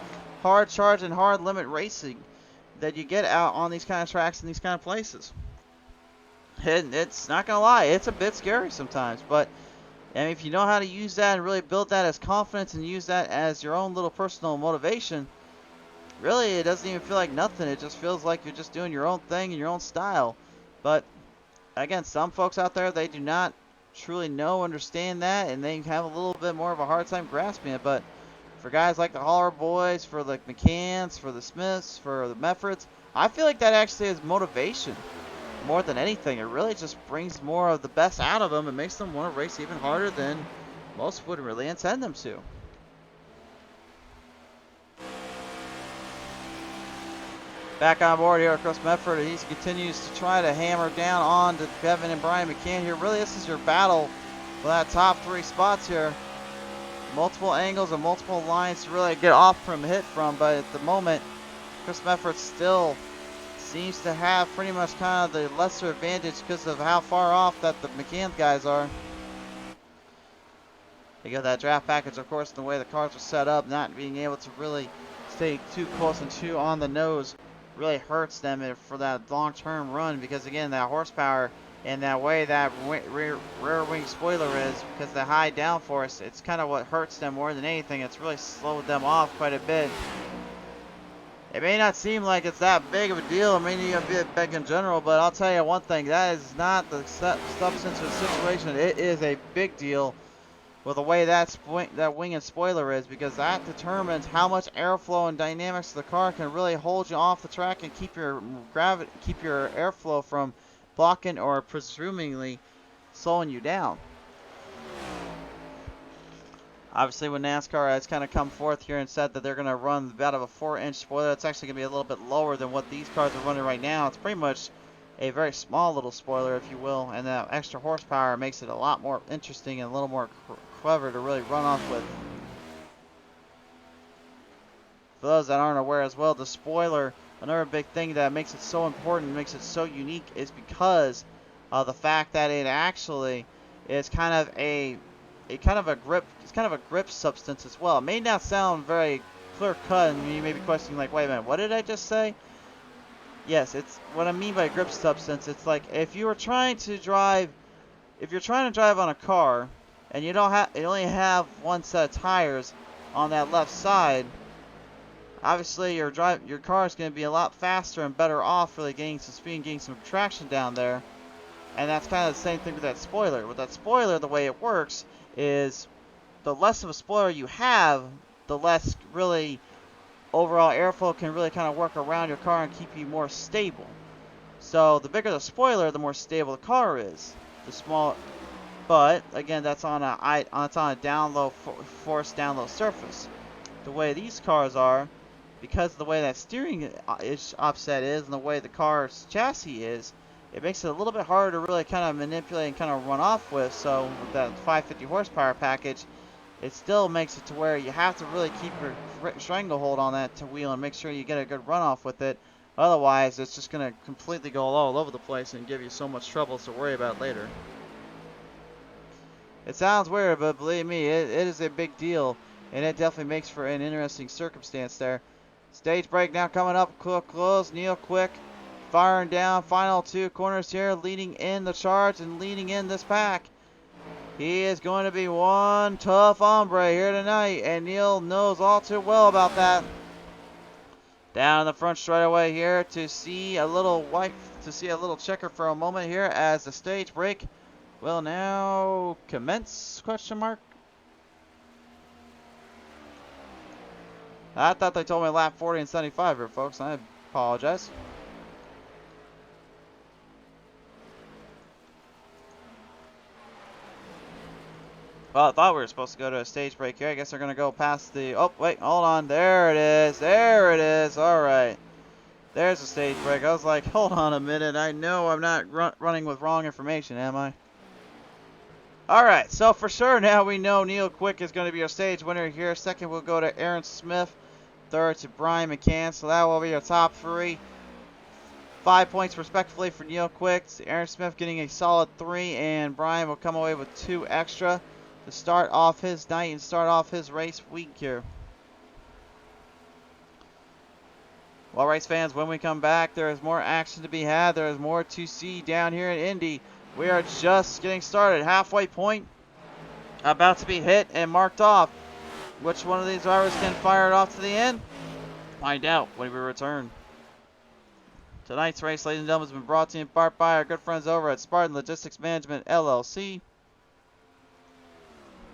hard charge and hard limit racing that you get out on these kind of tracks and these kind of places. And it's not gonna lie, it's a bit scary sometimes, but and if you know how to use that and really build that as confidence and use that as your own little personal motivation, really it doesn't even feel like nothing. It just feels like you're just doing your own thing in your own style. But again, some folks out there, they do not truly understand that, and they have a little bit more of a hard time grasping it. But for guys like the Holler Boys, for the McCanns, for the Smiths, for the Meffords, I feel like that actually is motivation more than anything. It really just brings more of the best out of them and makes them want to race even harder than most would really intend them to. Back on board here, Chris Medford. He continues to try to hammer down on to Kevin and Brian McCann here. Really, this is your battle for that top 3 spots here. Multiple angles and multiple lines to really get off from, hit from, but at the moment, Chris Medford still seems to have pretty much kind of the lesser advantage because of how far off that the McCann guys are. They got that draft package, of course, the way the cars are set up, not being able to really stay too close and too on the nose really hurts them for that long-term run, because again, that horsepower and that way that rear wing spoiler is, because the high downforce, it's kind of what hurts them more than anything. It's really slowed them off quite a bit. It may not seem like it's that big of a deal, it may not be big in general, but I'll tell you one thing, that is not the substance of the situation. It is a big deal with the way that wing and spoiler is, because that determines how much airflow and dynamics of the car can really hold you off the track and keep your airflow from blocking or presumably slowing you down. Obviously, when NASCAR has kind of come forth here and said that they're going to run about a 4-inch spoiler, it's actually going to be a little bit lower than what these cars are running right now. It's pretty much a very small little spoiler, if you will, and that extra horsepower makes it a lot more interesting and a little more clever to really run off with. For those that aren't aware as well, the spoiler, another big thing that makes it so important, makes it so unique, is because of the fact that it actually is kind of a grip substance as well. It may not sound very clear cut, and you may be questioning like, wait a minute, what did I just say? Yes, it's what I mean by grip substance. It's like if you're trying to drive on a car and you only have one set of tires on that left side, obviously your car is going to be a lot faster and better off really gaining some speed and gaining some traction down there. And that's kind of the same thing with that spoiler. With that spoiler, the way it works is the less of a spoiler you have, the less really overall airflow can really kind of work around your car and keep you more stable. So the bigger the spoiler, the more stable the car is. The small, but again, that's on a down low force, down low surface. The way these cars are, because of the way that steering offset is and the way the car's chassis is, it makes it a little bit harder to really kind of manipulate and kind of run off with. So with that 550 horsepower package, it still makes it to where you have to really keep your stranglehold on that wheel and make sure you get a good runoff with it. Otherwise, it's just going to completely go all over the place and give you so much trouble to worry about later. It sounds weird, but believe me, it is a big deal, and it definitely makes for an interesting circumstance there. Stage break now coming up close. Neil Quick firing down final 2 corners here, leading in the charge and leading in this pack. He is going to be one tough hombre here tonight, and Neil knows all too well about that. Down in the front straightaway here to see a little checker for a moment here as the stage break will now commence, question mark. I thought they told me lap 40 and 75 here, folks. I apologize. Well, I thought we were supposed to go to a stage break here. I guess they're going to go past the... Oh, wait, hold on. There it is. There it is. All right. There's a stage break. I was like, hold on a minute. I know I'm not running with wrong information, am I? All right. So, for sure, now we know Neil Quick is going to be our stage winner here. Second, we'll go to Aaron Smith. Third to Brian McCann. So, that will be our top 3. 5 points respectively for Neil Quick. Aaron Smith getting a solid 3, and Brian will come away with 2 extra to start off his night and start off his race week here. Well, race fans, when we come back, there is more action to be had. There is more to see down here in Indy. We are just getting started. Halfway point about to be hit and marked off. Which one of these drivers can fire it off to the end? Find out when we return. Tonight's race, ladies and gentlemen, has been brought to you in part by our good friends over at Spartan Logistics Management, LLC.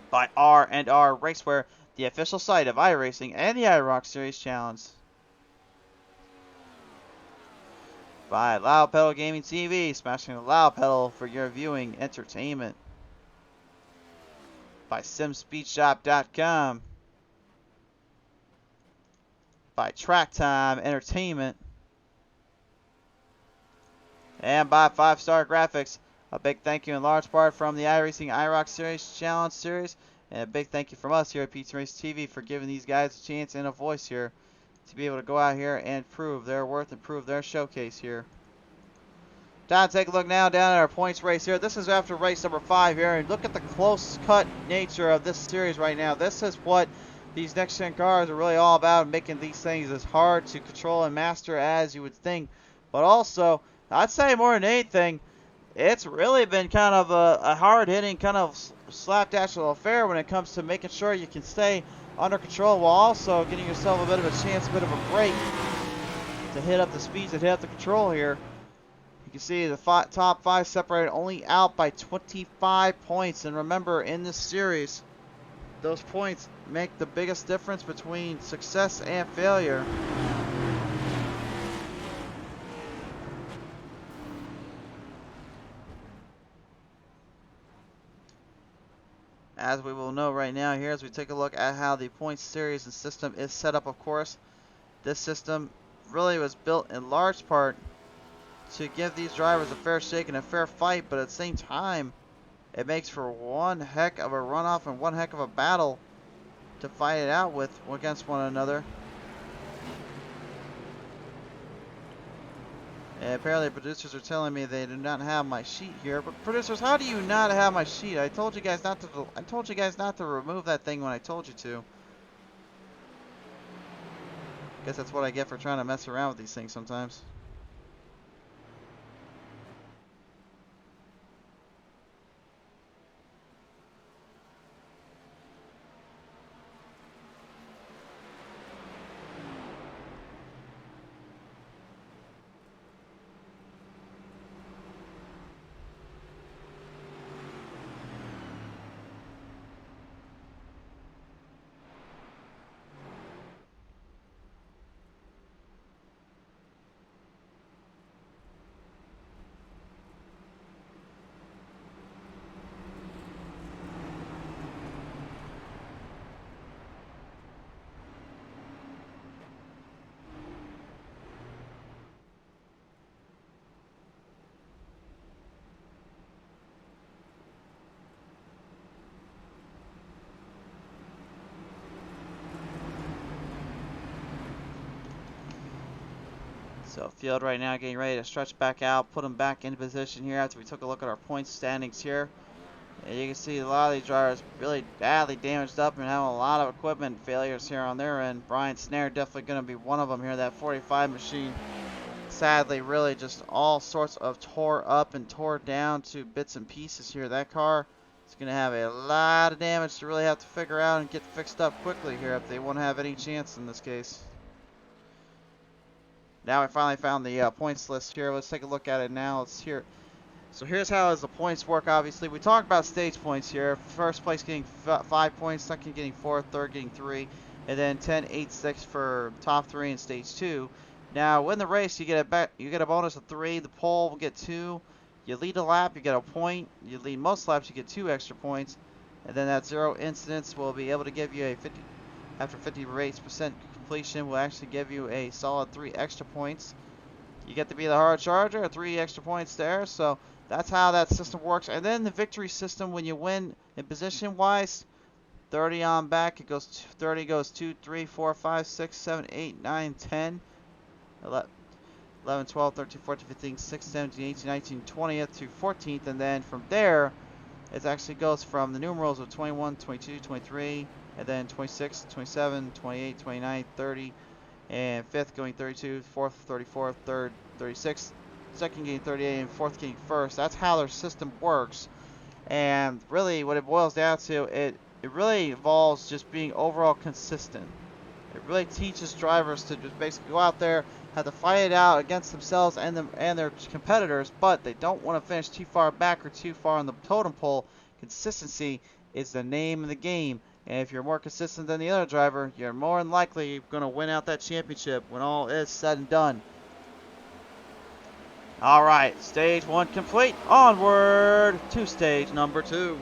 By R&R Racewear, the official site of iRacing and the IROC Series Challenge. By Loud Pedal Gaming TV, smashing the loud pedal for your viewing entertainment. By SimSpeedShop.com. By Track Time Entertainment. And by 5-Star Graphics. A big thank you in large part from the iRacing IROC Series Challenge Series. And a big thank you from us here at PTM Racing TV for giving these guys a chance and a voice here to be able to go out here and prove their worth and prove their showcase here. Time to take a look now down at our points race here. This is after race number 5 here. And look at the close cut nature of this series right now. This is what these next gen cars are really all about, making these things as hard to control and master as you would think. But also, I'd say more than anything, it's really been kind of a hard-hitting, kind of slapdash affair when it comes to making sure you can stay under control while also getting yourself a bit of a chance, a bit of a break to hit up the speeds and hit up the control here. You can see the top 5 separated only out by 25 points. And remember, in this series, those points make the biggest difference between success and failure. As we will know right now here, as we take a look at how the points series and system is set up, of course, this system really was built in large part to give these drivers a fair shake and a fair fight, but at the same time, it makes for one heck of a runoff and one heck of a battle to fight it out with against one another. And apparently producers are telling me they do not have my sheet here. But producers, how do you not have my sheet? I told you guys not to remove that thing when I told you to. Guess that's what I get for trying to mess around with these things sometimes. So field right now getting ready to stretch back out, put them back into position here after we took a look at our points standings here. And you can see a lot of these drivers really badly damaged up and having a lot of equipment failures here on their end. Brian Snare definitely going to be one of them here. That 45 machine, sadly, really just all sorts of tore up and tore down to bits and pieces here. That car is going to have a lot of damage to really have to figure out and get fixed up quickly here if they want to have any chance in this case. Now I finally found the points list here. Let's take a look at it now. Let's hear. So here's how the points work. Obviously, we talked about stage points here. First place getting 5 points, second getting 4, third getting 3, and then 10, 8, 6 for top 3 in stage 2. Now, win the race, you get a bonus of 3. The pole will get 2. You lead a lap, you get a point. You lead most laps, you get 2 extra points, and then that 0 incidents will be able to give you a 50. After 50 race percent completion, will actually give you a solid 3 extra points. You get to be the hard charger, 3 extra points there. So that's how that system works. And then the victory system, when you win in position wise, 30 on back, it goes 30 goes 2, 3, 4, 5, 6, 7, 8, 9, 10, 11, 11, 12, 13, 14, 15, 16, 17, 18, 19, 20th to 14th. And then from there, it actually goes from the numerals of 21, 22, 23, and then 26, 27, 28, 29, 30, and 5th going 32, 4th 34, 3rd 36, 2nd getting 38, and 4th getting 1st. That's how their system works. And really what it boils down to, it really involves just being overall consistent. It really teaches drivers to just basically go out there, have to fight it out against themselves and their competitors, but they don't want to finish too far back or too far on the totem pole. Consistency is the name of the game, and if you're more consistent than the other driver, you're more than likely going to win out that championship when all is said and done. Alright, stage 1 complete. Onward to stage number 2.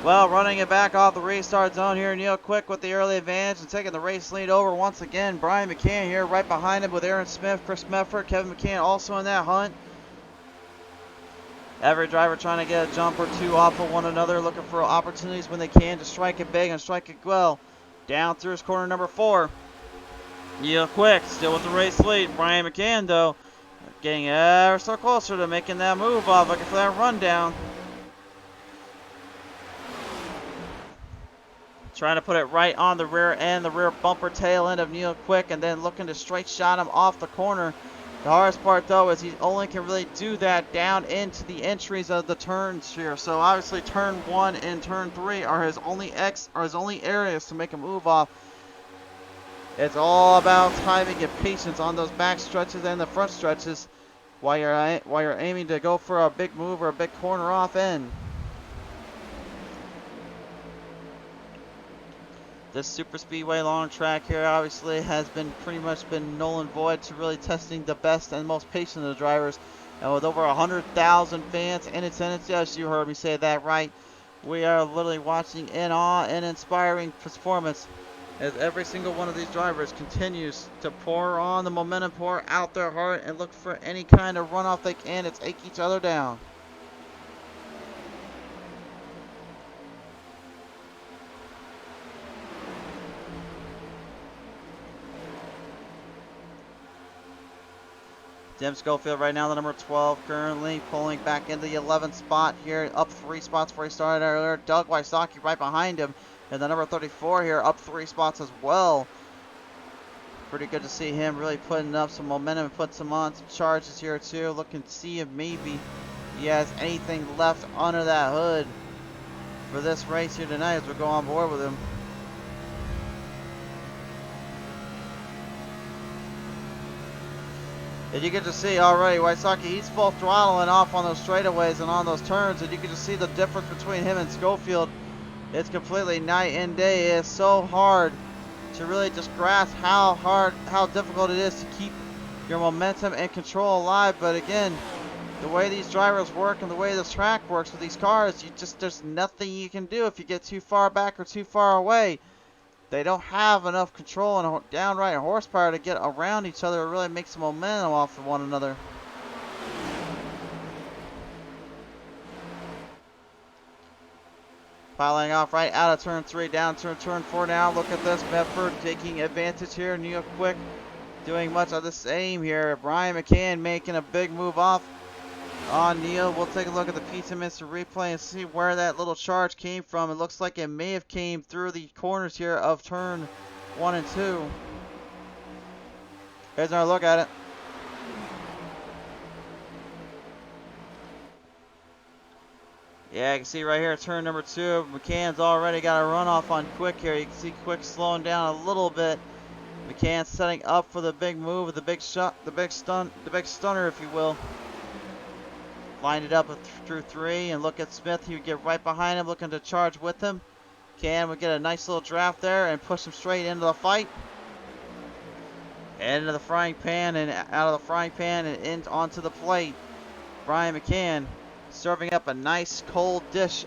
Well, running it back off the restart zone here, Neil Quick with the early advantage and taking the race lead over once again. Brian McCann here right behind him with Aaron Smith, Chris Mefford, Kevin McCann also in that hunt. Every driver trying to get a jump or two off of one another, looking for opportunities when they can to strike it big and strike it well. Down through his corner number 4. Neil Quick still with the race lead. Brian McCann, though, getting ever so closer to making that move off, looking for that rundown. Trying to put it right on the rear end, the rear bumper tail end of Neil Quick, and then looking to straight shot him off the corner. The hardest part, though, is he only can really do that down into the entries of the turns here. So obviously, turn 1 and turn 3 are his only areas to make a move off. It's all about timing and patience on those back stretches and the front stretches while you're aiming to go for a big move or a big corner off end. This super speedway long track here obviously has been pretty much been null and void to really testing the best and most patient of the drivers. And with over 100,000 fans in attendance, yes, you heard me say that right, we are literally watching in awe and inspiring performance as every single one of these drivers continues to pour on the momentum, pour out their heart, and look for any kind of runoff they can to take each other down. Tim Schofield right now, the number 12, currently pulling back into the 11th spot here, up 3 spots before he started earlier. Doug Wysocki right behind him, and the number 34 here, up 3 spots as well. Pretty good to see him really putting up some momentum and put some on some charges here too. Looking to see if maybe he has anything left under that hood for this race here tonight as we go on board with him. And you get to see already, Wysocki, he's full throttling off on those straightaways and on those turns, and you can just see the difference between him and Schofield. It's completely night and day. It is so hard to really just grasp how difficult it is to keep your momentum and control alive. But again, the way these drivers work and the way this track works with these cars, there's nothing you can do if you get too far back or too far away. They don't have enough control and downright horsepower to get around each other and really make some momentum off of one another. Piling off right out of turn 3, down to turn 4 now. Look at this, Bedford taking advantage here. Neil Quick doing much of the same here. Brian McCann making a big move off on Neil. We'll take a look at the PTM replay and see where that little charge came from. It looks like it may have came through the corners here of turn 1 and 2. Here's another look at it. Yeah, you can see right here, turn number 2. McCann's already got a runoff on Quick here. You can see Quick slowing down a little bit. McCann setting up for the big move, the big stunner, if you will. Lined it up through 3, and look at Smith. He would get right behind him, looking to charge with him. Can would get a nice little draft there and push him straight into the fight. Into the frying pan and out of the frying pan and onto the plate. Brian McCann serving up a nice cold dish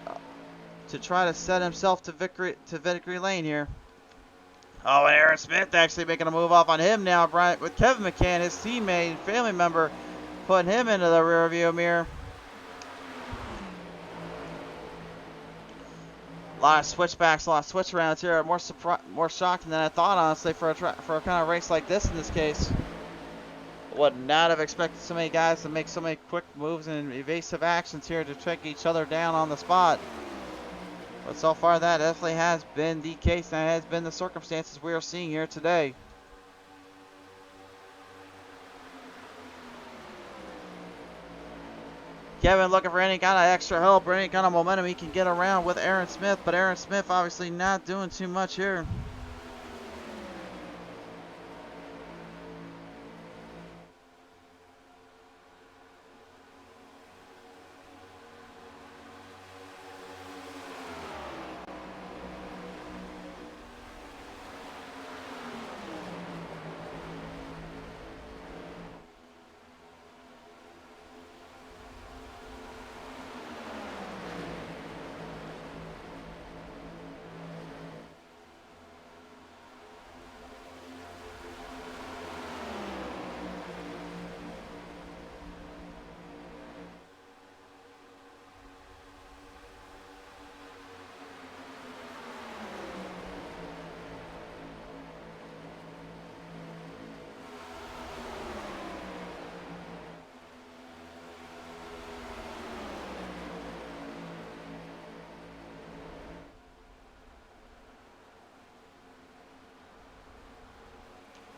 to try to set himself to victory lane here. Oh, and Aaron Smith actually making a move off on him now, Brian, with Kevin McCann, his teammate and family member, putting him into the rearview mirror. A lot of switchbacks, a lot of switch arounds here. More shocking than I thought, honestly, for a kind of race like this in this case. Would not have expected so many guys to make so many quick moves and evasive actions here to track each other down on the spot. But so far, that definitely has been the case. That has been the circumstances we are seeing here today. Kevin looking for any kind of extra help or any kind of momentum he can get around with Aaron Smith, but Aaron Smith obviously not doing too much here.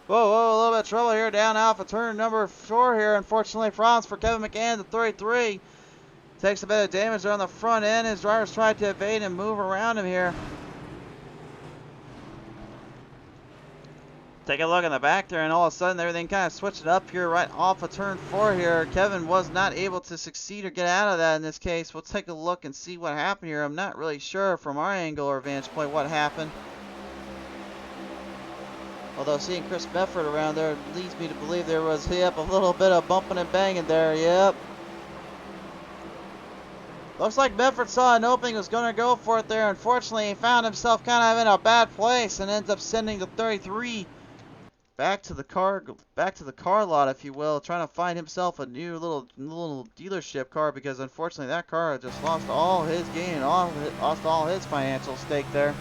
Whoa, a little bit of trouble here down off of turn number 4 here. Unfortunately, problems for Kevin McCann, the 33. Takes a bit of damage on the front end. His drivers tried to evade and move around him here. Take a look in the back there, and all of a sudden everything kind of switched up here right off of turn 4 here. Kevin was not able to succeed or get out of that in this case. We'll take a look and see what happened here. I'm not really sure from our angle or vantage point what happened. Although seeing Chris Medford around there leads me to believe there was, yep, a little bit of bumping and banging there, yep. Looks like Medford saw an opening, was going to go for it there. Unfortunately, he found himself kind of in a bad place and ends up sending the 33 back to the car lot, if you will, trying to find himself a new little dealership car, because unfortunately that car just lost all his gain, lost all his financial stake there.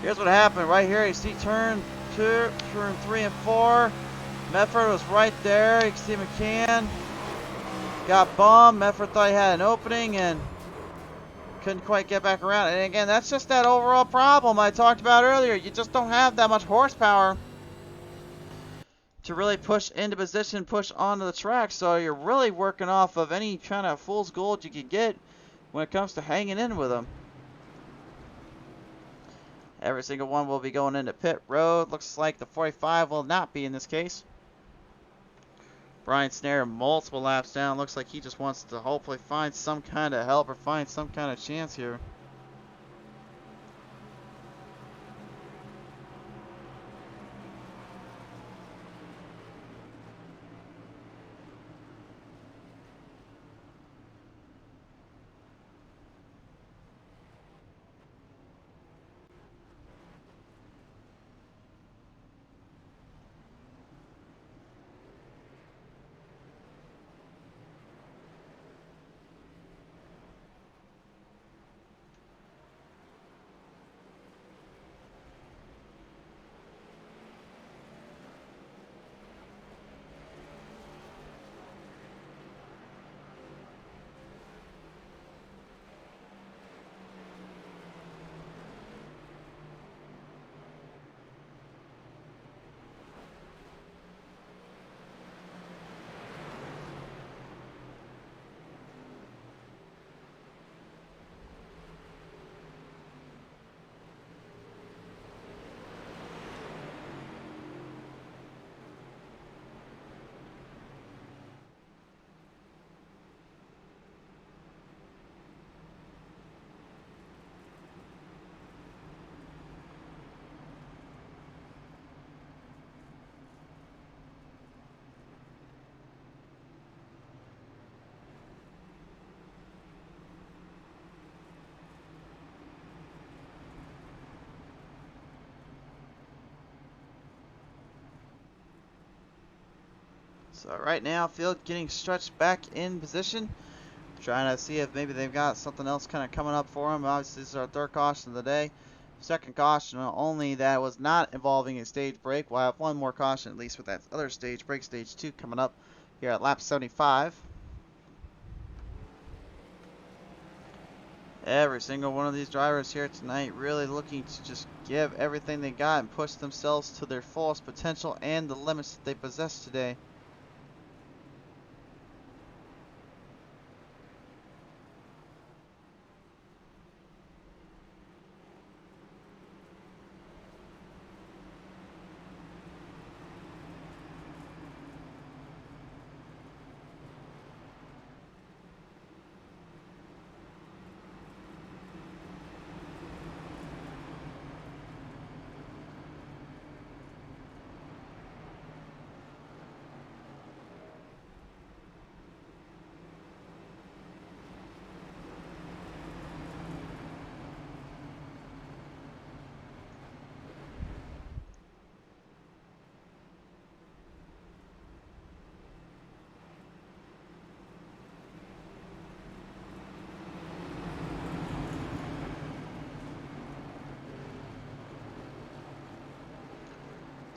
Here's what happened right here. You see turn 2, turn 3 and 4. Medford was right there. You can see McCann got bummed. Medford thought he had an opening and couldn't quite get back around. And again, that's just that overall problem I talked about earlier. You just don't have that much horsepower to really push into position, push onto the track. So you're really working off of any kind of fool's gold you could get when it comes to hanging in with them. Every single one will be going into pit road. Looks like the 45 will not be in this case. Brian Snare multiple laps down. Looks like he just wants to hopefully find some kind of help or find some kind of chance here. So right now, field getting stretched back in position. Trying to see if maybe they've got something else kind of coming up for them. Obviously, this is our third caution of the day. Second caution only that was not involving a stage break. We'll have one more caution at least with that other stage break, stage 2, coming up here at lap 75. Every single one of these drivers here tonight really looking to just give everything they got and push themselves to their fullest potential and the limits that they possess today.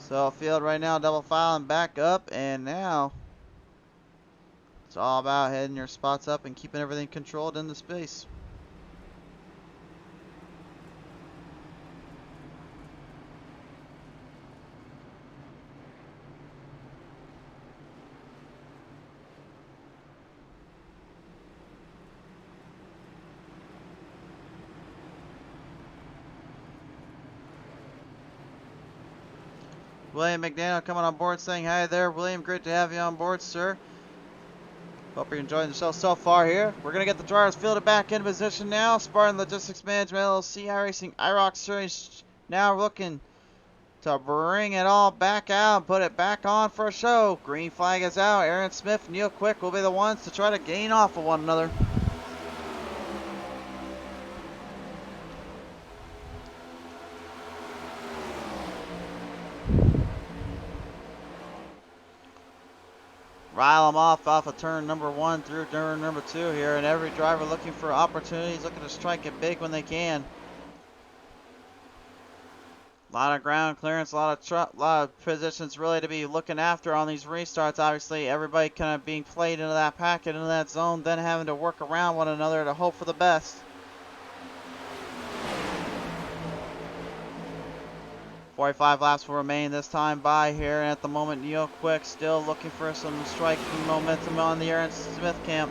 So field right now double filing back up, and now it's all about heading your spots up and keeping everything controlled in the space. William McDaniel coming on board saying hi there. William, great to have you on board, sir. Hope you're enjoying the show so far here. We're going to get the drivers fielded back in position now. Spartan Logistics Management LLC, iRacing IROC Series now looking to bring it all back out and put it back on for a show. Green flag is out. Aaron Smith, Neil Quick will be the ones to try to gain off of one another. Rile them off of turn number 1 through turn number 2 here, and every driver looking for opportunities, looking to strike it big when they can. A lot of ground clearance, a lot of positions really to be looking after on these restarts. Obviously, everybody kind of being played into that packet, into that zone, then having to work around one another to hope for the best. 45 laps will remain this time by here, and at the moment Neil Quick still looking for some striking momentum on the Aaron Smith camp.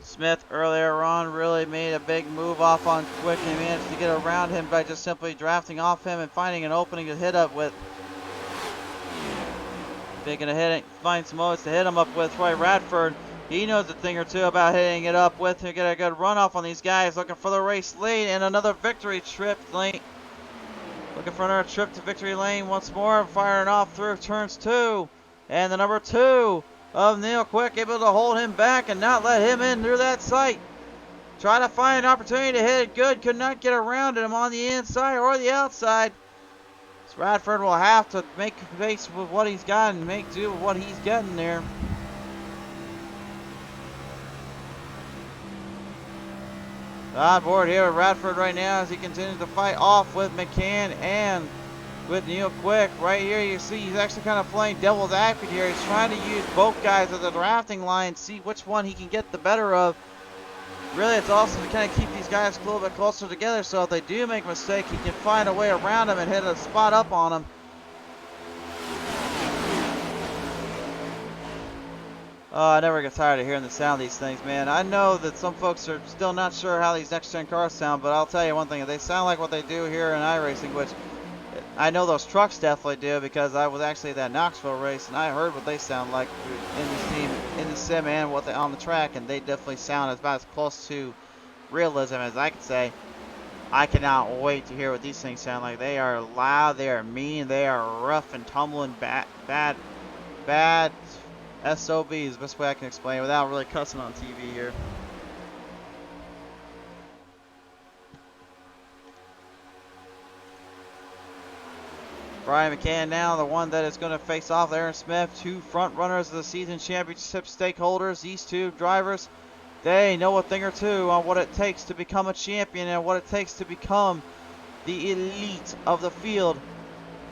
Smith earlier on really made a big move off on Quick and managed to get around him by just simply drafting off him and finding an opening to hit up with. Picking a hit, find some modes to hit him up with. Troy Radford, he knows a thing or two about hitting it up with to get a good runoff on these guys. Looking for the race lead and another victory trip lane. Looking for another trip to victory lane once more, firing off through turns 2. And the number 2 of Neil Quick able to hold him back and not let him in through that sight. Try to find an opportunity to hit it good, could not get around him on the inside or the outside. So Radford will have to make face with what he's got and make do with what he's getting there. On board here with Radford right now as he continues to fight off with McCann and with Neil Quick. Right here you see he's actually kind of playing devil's advocate here. He's trying to use both guys as a drafting line, see which one he can get the better of. Really, it's also to kind of keep these guys a little bit closer together so if they do make a mistake, he can find a way around them and hit a spot up on them. Oh, I never get tired of hearing the sound of these things, man. I know that some folks are still not sure how these next-gen cars sound, but I'll tell you one thing. They sound like what they do here in iRacing, which I know those trucks definitely do because I was actually at that Knoxville race, and I heard what they sound like in the sim and what they on the track, and they definitely sound about as close to realism as I could say. I cannot wait to hear what these things sound like. They are loud, they are mean, they are rough and tumbling, bad SOB is the best way I can explain it without really cussing on TV here. Brian McCann now, the one that is going to face off Aaron Smith, two front runners of the season championship stakeholders. These two drivers, they know a thing or two on what it takes to become a champion and what it takes to become the elite of the field.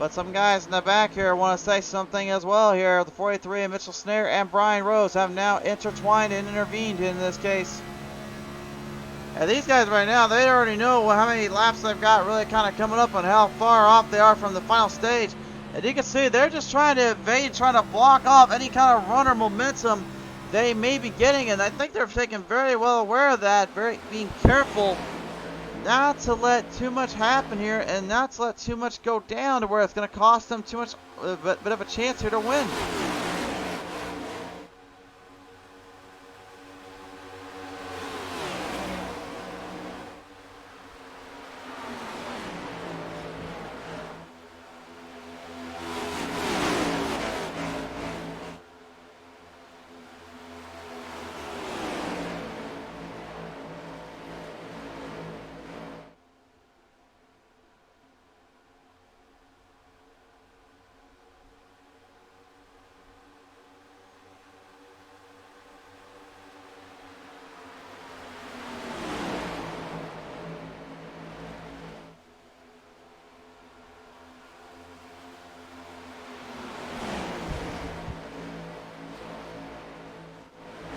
But some guys in the back here want to say something as well here. The 43 and Mitchell Snare and Brian Rose have now intertwined and intervened in this case. And these guys right now, they already know how many laps they've got really kind of coming up and how far off they are from the final stage. And you can see they're just trying to evade, trying to block off any kind of runner momentum they may be getting. And I think they're taking very well aware of that, being careful not to let too much happen here and not to let too much go down to where it's going to cost them too much, bit of a chance here to win.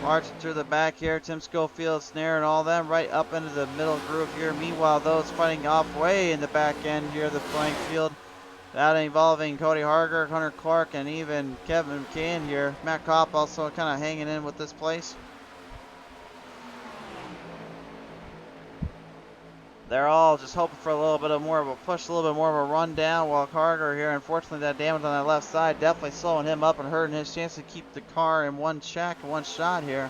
Marching through the back here, Tim Schofield, Snare, and all them right up into the middle groove here. Meanwhile, those fighting off way in the back end here, the flank field, that involving Cody Harger, Hunter Clark, and even Kevin McCann here. Matt Kopp also kind of hanging in with this place. They're all just hoping for a little bit of more of a push, a little bit more of a run down, while Harger here, unfortunately, that damage on that left side definitely slowing him up and hurting his chance to keep the car in one check, one shot here.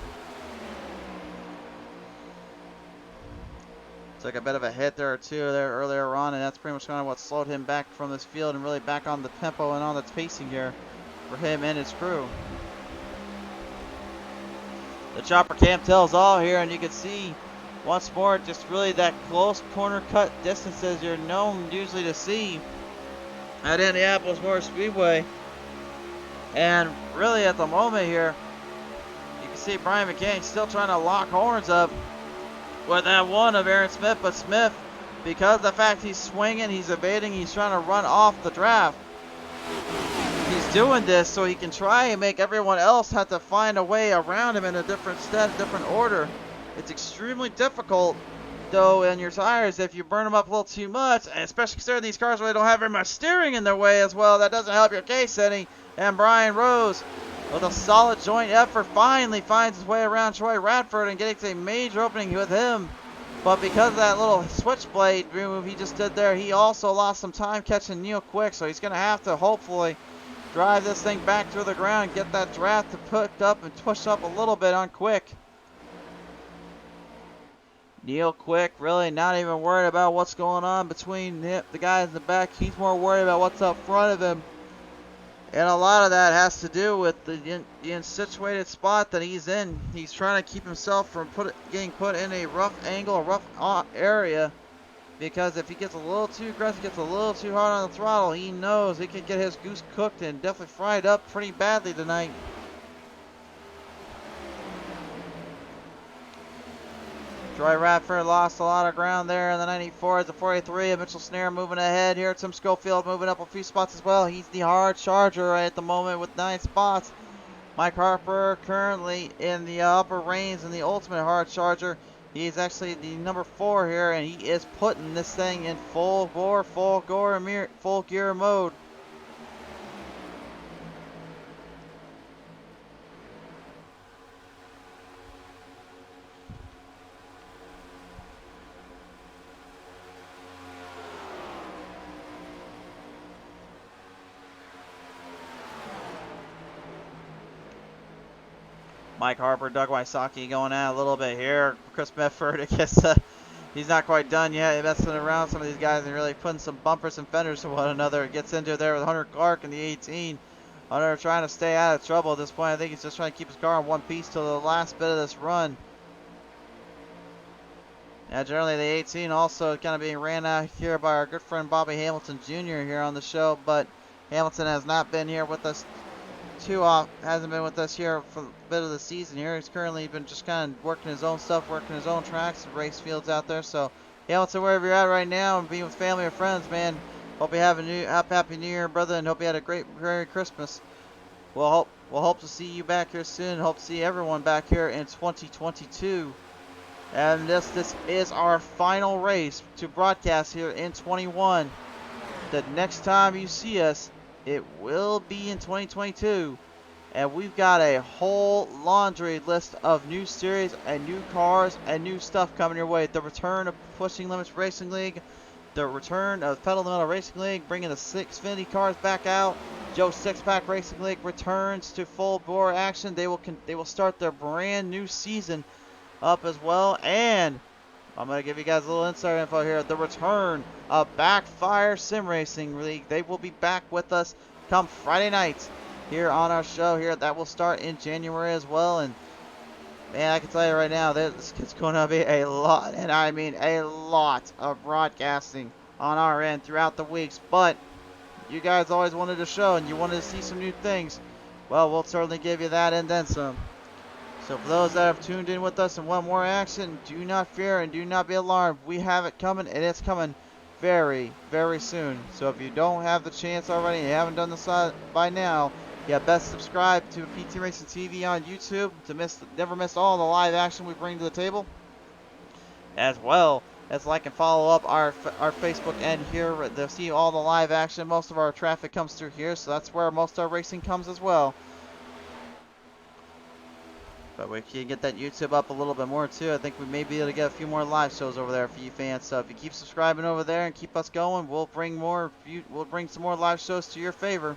Took a bit of a hit there or two there earlier on, and that's pretty much kind of what slowed him back from this field and really back on the tempo and on the pacing here for him and his crew. The chopper cam tells all here, and you can see once more, just really that close corner cut distances you're known usually to see at Indianapolis Motor Speedway. And really at the moment here, you can see Brian McCain still trying to lock horns up with that one of Aaron Smith. But Smith, because of the fact he's swinging, he's evading, he's trying to run off the draft. He's doing this so he can try and make everyone else have to find a way around him in a different step, different order. It's extremely difficult, though, in your tires if you burn them up a little too much, and especially considering these cars really don't have very much steering in their way as well. That doesn't help your case any. And Brian Rose, with a solid joint effort, finally finds his way around Troy Radford and getting a major opening with him. But because of that little switchblade move he just did there, he also lost some time catching Neil Quick, so he's going to have to hopefully drive this thing back to the ground, get that draft to put up and push up a little bit on Quick. Neil Quick really not even worried about what's going on between the guys in the back. He's more worried about what's up front of him. And a lot of that has to do with the situated spot that he's in. He's trying to keep himself from getting put in a rough angle, a rough area. Because if he gets a little too aggressive, gets a little too hard on the throttle, he knows he can get his goose cooked and definitely fried up pretty badly tonight. Troy Radford lost a lot of ground there in the 94. The 43 of Mitchell Snare moving ahead here. Tim Schofield moving up a few spots as well. He's the hard charger right at the moment with 9 spots. Mike Harper currently in the upper reins in the ultimate hard charger. He's actually the number 4 here, and he is putting this thing in full gear mode. Mike Harper, Doug Wysocki going at a little bit here. Chris Medford, I guess he's not quite done yet. He's messing around some of these guys and really putting some bumpers and fenders to one another. Gets into there with Hunter Clark in the 18. Hunter trying to stay out of trouble at this point. I think he's just trying to keep his car in one piece till the last bit of this run. Now, generally the 18 also kind of being ran out here by our good friend Bobby Hamilton Jr. here on the show, but Hamilton has not been here with us too often, hasn't been with us here for a bit of the season here. He's currently been just kind of working his own stuff, working his own tracks and race fields out there. So, Hamilton, wherever you're at right now and being with family or friends, man, hope you have a happy New Year, brother, and hope you had a great Merry Christmas. We'll hope to see you back here soon. Hope to see everyone back here in 2022. And this is our final race to broadcast here in 21. The next time you see us, it will be in 2022. And we've got a whole laundry list of new series and new cars and new stuff coming your way. The return of Pushing Limits Racing League, the return of Pedal to the Metal Racing League, bringing the Xfinity cars back out. Joe Six-Pack Racing League returns to full bore action. They will start their brand new season up as well. And I'm going to give you guys a little insider info here. The return of Backfire Sim Racing League. They will be back with us come Friday nights here on our show here. That will start in January as well. And man, I can tell you right now, this is going to be a lot, and I mean a lot of broadcasting on our end throughout the weeks. But you guys always wanted a show and you wanted to see some new things. Well, we'll certainly give you that and then some. So for those that have tuned in with us and want more action, do not fear and do not be alarmed. We have it coming, and it's coming very, very soon. So if you don't have the chance already and you haven't done this by now, yeah, best subscribe to PTM Racing TV on YouTube to never miss all the live action we bring to the table, as well as like and follow up our Facebook end here to see all the live action. Most of our traffic comes through here, so that's where most of our racing comes as well. But we can get that YouTube up a little bit more too. I think we may be able to get a few more live shows over there for you fans. So if you keep subscribing over there and keep us going, we'll bring some more live shows to your favor.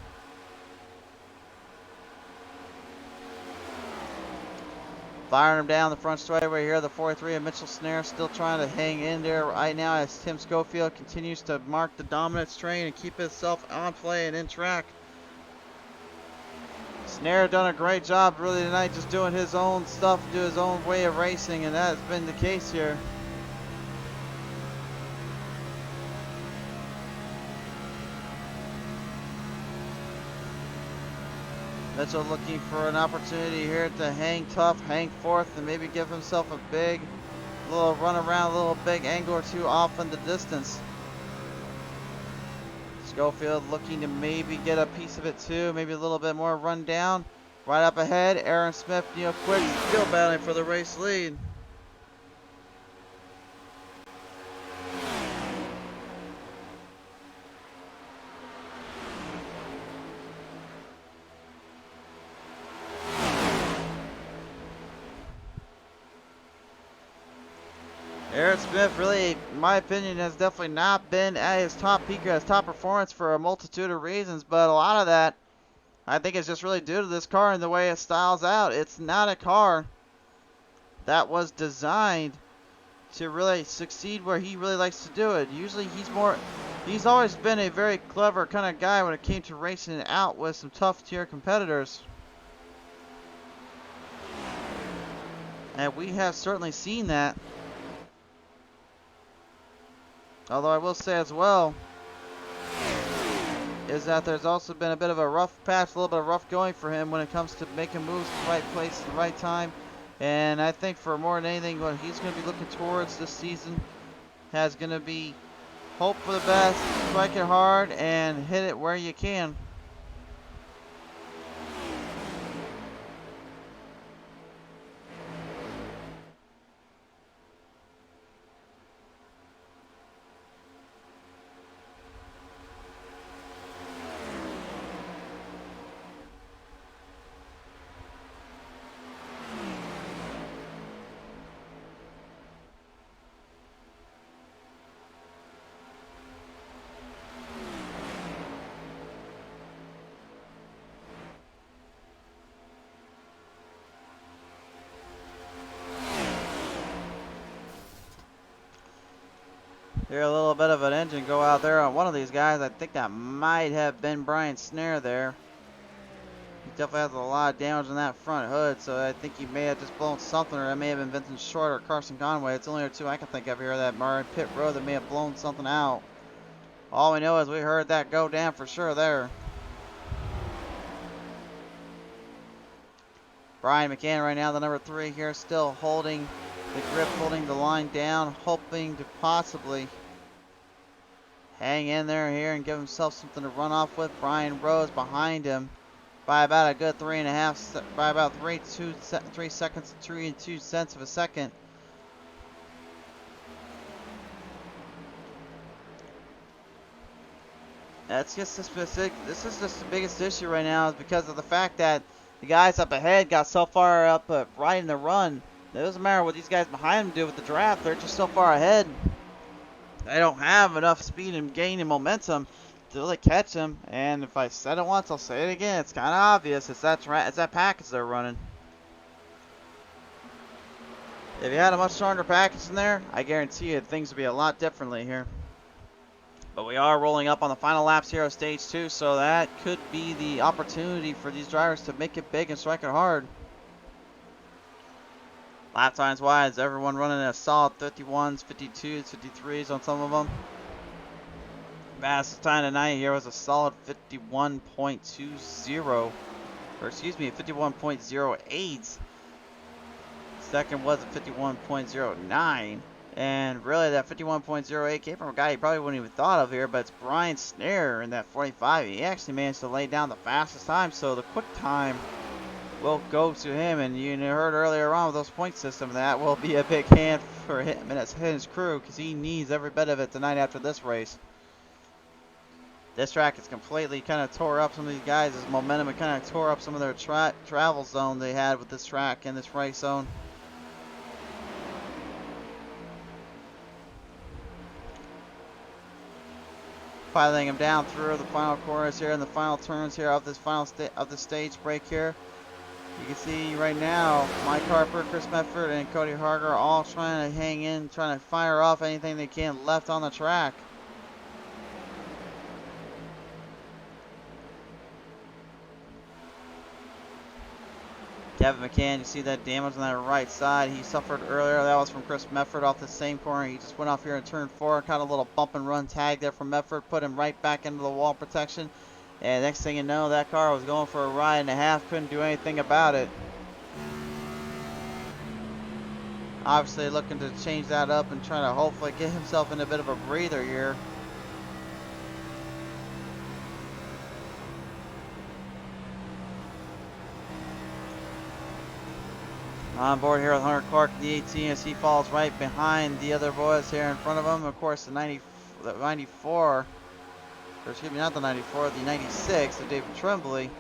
Firing them down the front straightaway here. The 43 of Mitchell Snare still trying to hang in there right now as Tim Schofield continues to mark the dominance train and keep himself on play and in track. Snare done a great job really tonight, just doing his own stuff, do his own way of racing, and that has been the case here. Mitchell looking for an opportunity here to hang tough, hang forth, and maybe give himself a big little run around, a little big angle or two off in the distance. Schofield looking to maybe get a piece of it too, maybe a little bit more run down. Right up ahead, Aaron Smith, Neil Quick still battling for the race lead. Aaron Smith really, in my opinion, has definitely not been at his top peak or his top performance for a multitude of reasons, but a lot of that I think is just really due to this car and the way it styles out. It's not a car that was designed to really succeed where he really likes to do it. Usually he's always been a very clever kind of guy when it came to racing it out with some tough tier competitors. And we have certainly seen that. Although I will say as well, is that there's also been a bit of a rough patch, a little bit of rough going for him when it comes to making moves to the right place at the right time. And I think for more than anything, what he's going to be looking towards this season has going to be hope for the best, strike it hard, and hit it where you can. Hear a little bit of an engine go out there on one of these guys. I think that might have been Brian Snare there. He definitely has a lot of damage on that front hood, so I think he may have just blown something, or it may have been Vincent Short or Carson Conway. It's only two I can think of here that are in pit road that may have blown something out. All we know is we heard that go down for sure there. Brian McCann right now, the number 3 here, still holding the grip, holding the line down, hoping to possibly hang in there here and give himself something to run off with. Brian Rose behind him by about a good 3.5, by about 3 seconds, 3 and 2 cents of a second. That's just a specific. This is just the biggest issue right now, is because of the fact that the guys up ahead got so far up right in the run. It doesn't matter what these guys behind them do with the draft. They're just so far ahead. They don't have enough speed and gain and momentum to really catch them. And if I said it once, I'll say it again. It's kind of obvious. It's that package they're running. If you had a much stronger package in there, I guarantee you things would be a lot differently here. But we are rolling up on the final laps here of stage 2, so that could be the opportunity for these drivers to make it big and strike it hard. Lap times wise, everyone running a solid 51s, 52s, 53s on some of them. Fastest time tonight here was a solid 51.20, or excuse me, 51.08. Second was a 51.09. And really, that 51.08 came from a guy you probably wouldn't even thought of here, but it's Brian Snare in that 45. He actually managed to lay down the fastest time, so the quick time will go to him. And you heard earlier on with those point system, that will be a big hand for him and his crew, because he needs every bit of it tonight after this race. This track is completely kind of tore up some of these guys' momentum. It kind of tore up some of their travel zone they had with this track and this race zone. Piling him down through the final corners here and the final turns here of this of the stage break here. You can see right now Mike Harper, Chris Medford, and Cody Harger are all trying to hang in, trying to fire off anything they can left on the track. Kevin McCann, you see that damage on that right side he suffered earlier. That was from Chris Medford off the same corner. He just went off here in turn 4, caught a little bump and run tag there from Medford, put him right back into the wall protection. And next thing you know, that car was going for a ride and a half, couldn't do anything about it. Obviously looking to change that up and trying to hopefully get himself in a bit of a breather here. On board here with Hunter Clark, the 18, as he falls right behind the other boys here in front of him. Of course, the 94, or excuse me, not the 94, the 96 of David Tremblay.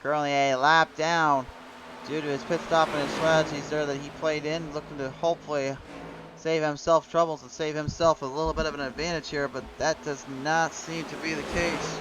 Currently a lap down due to his pit stop and his strategies there that he played in, looking to hopefully save himself troubles and save himself a little bit of an advantage here, but that does not seem to be the case.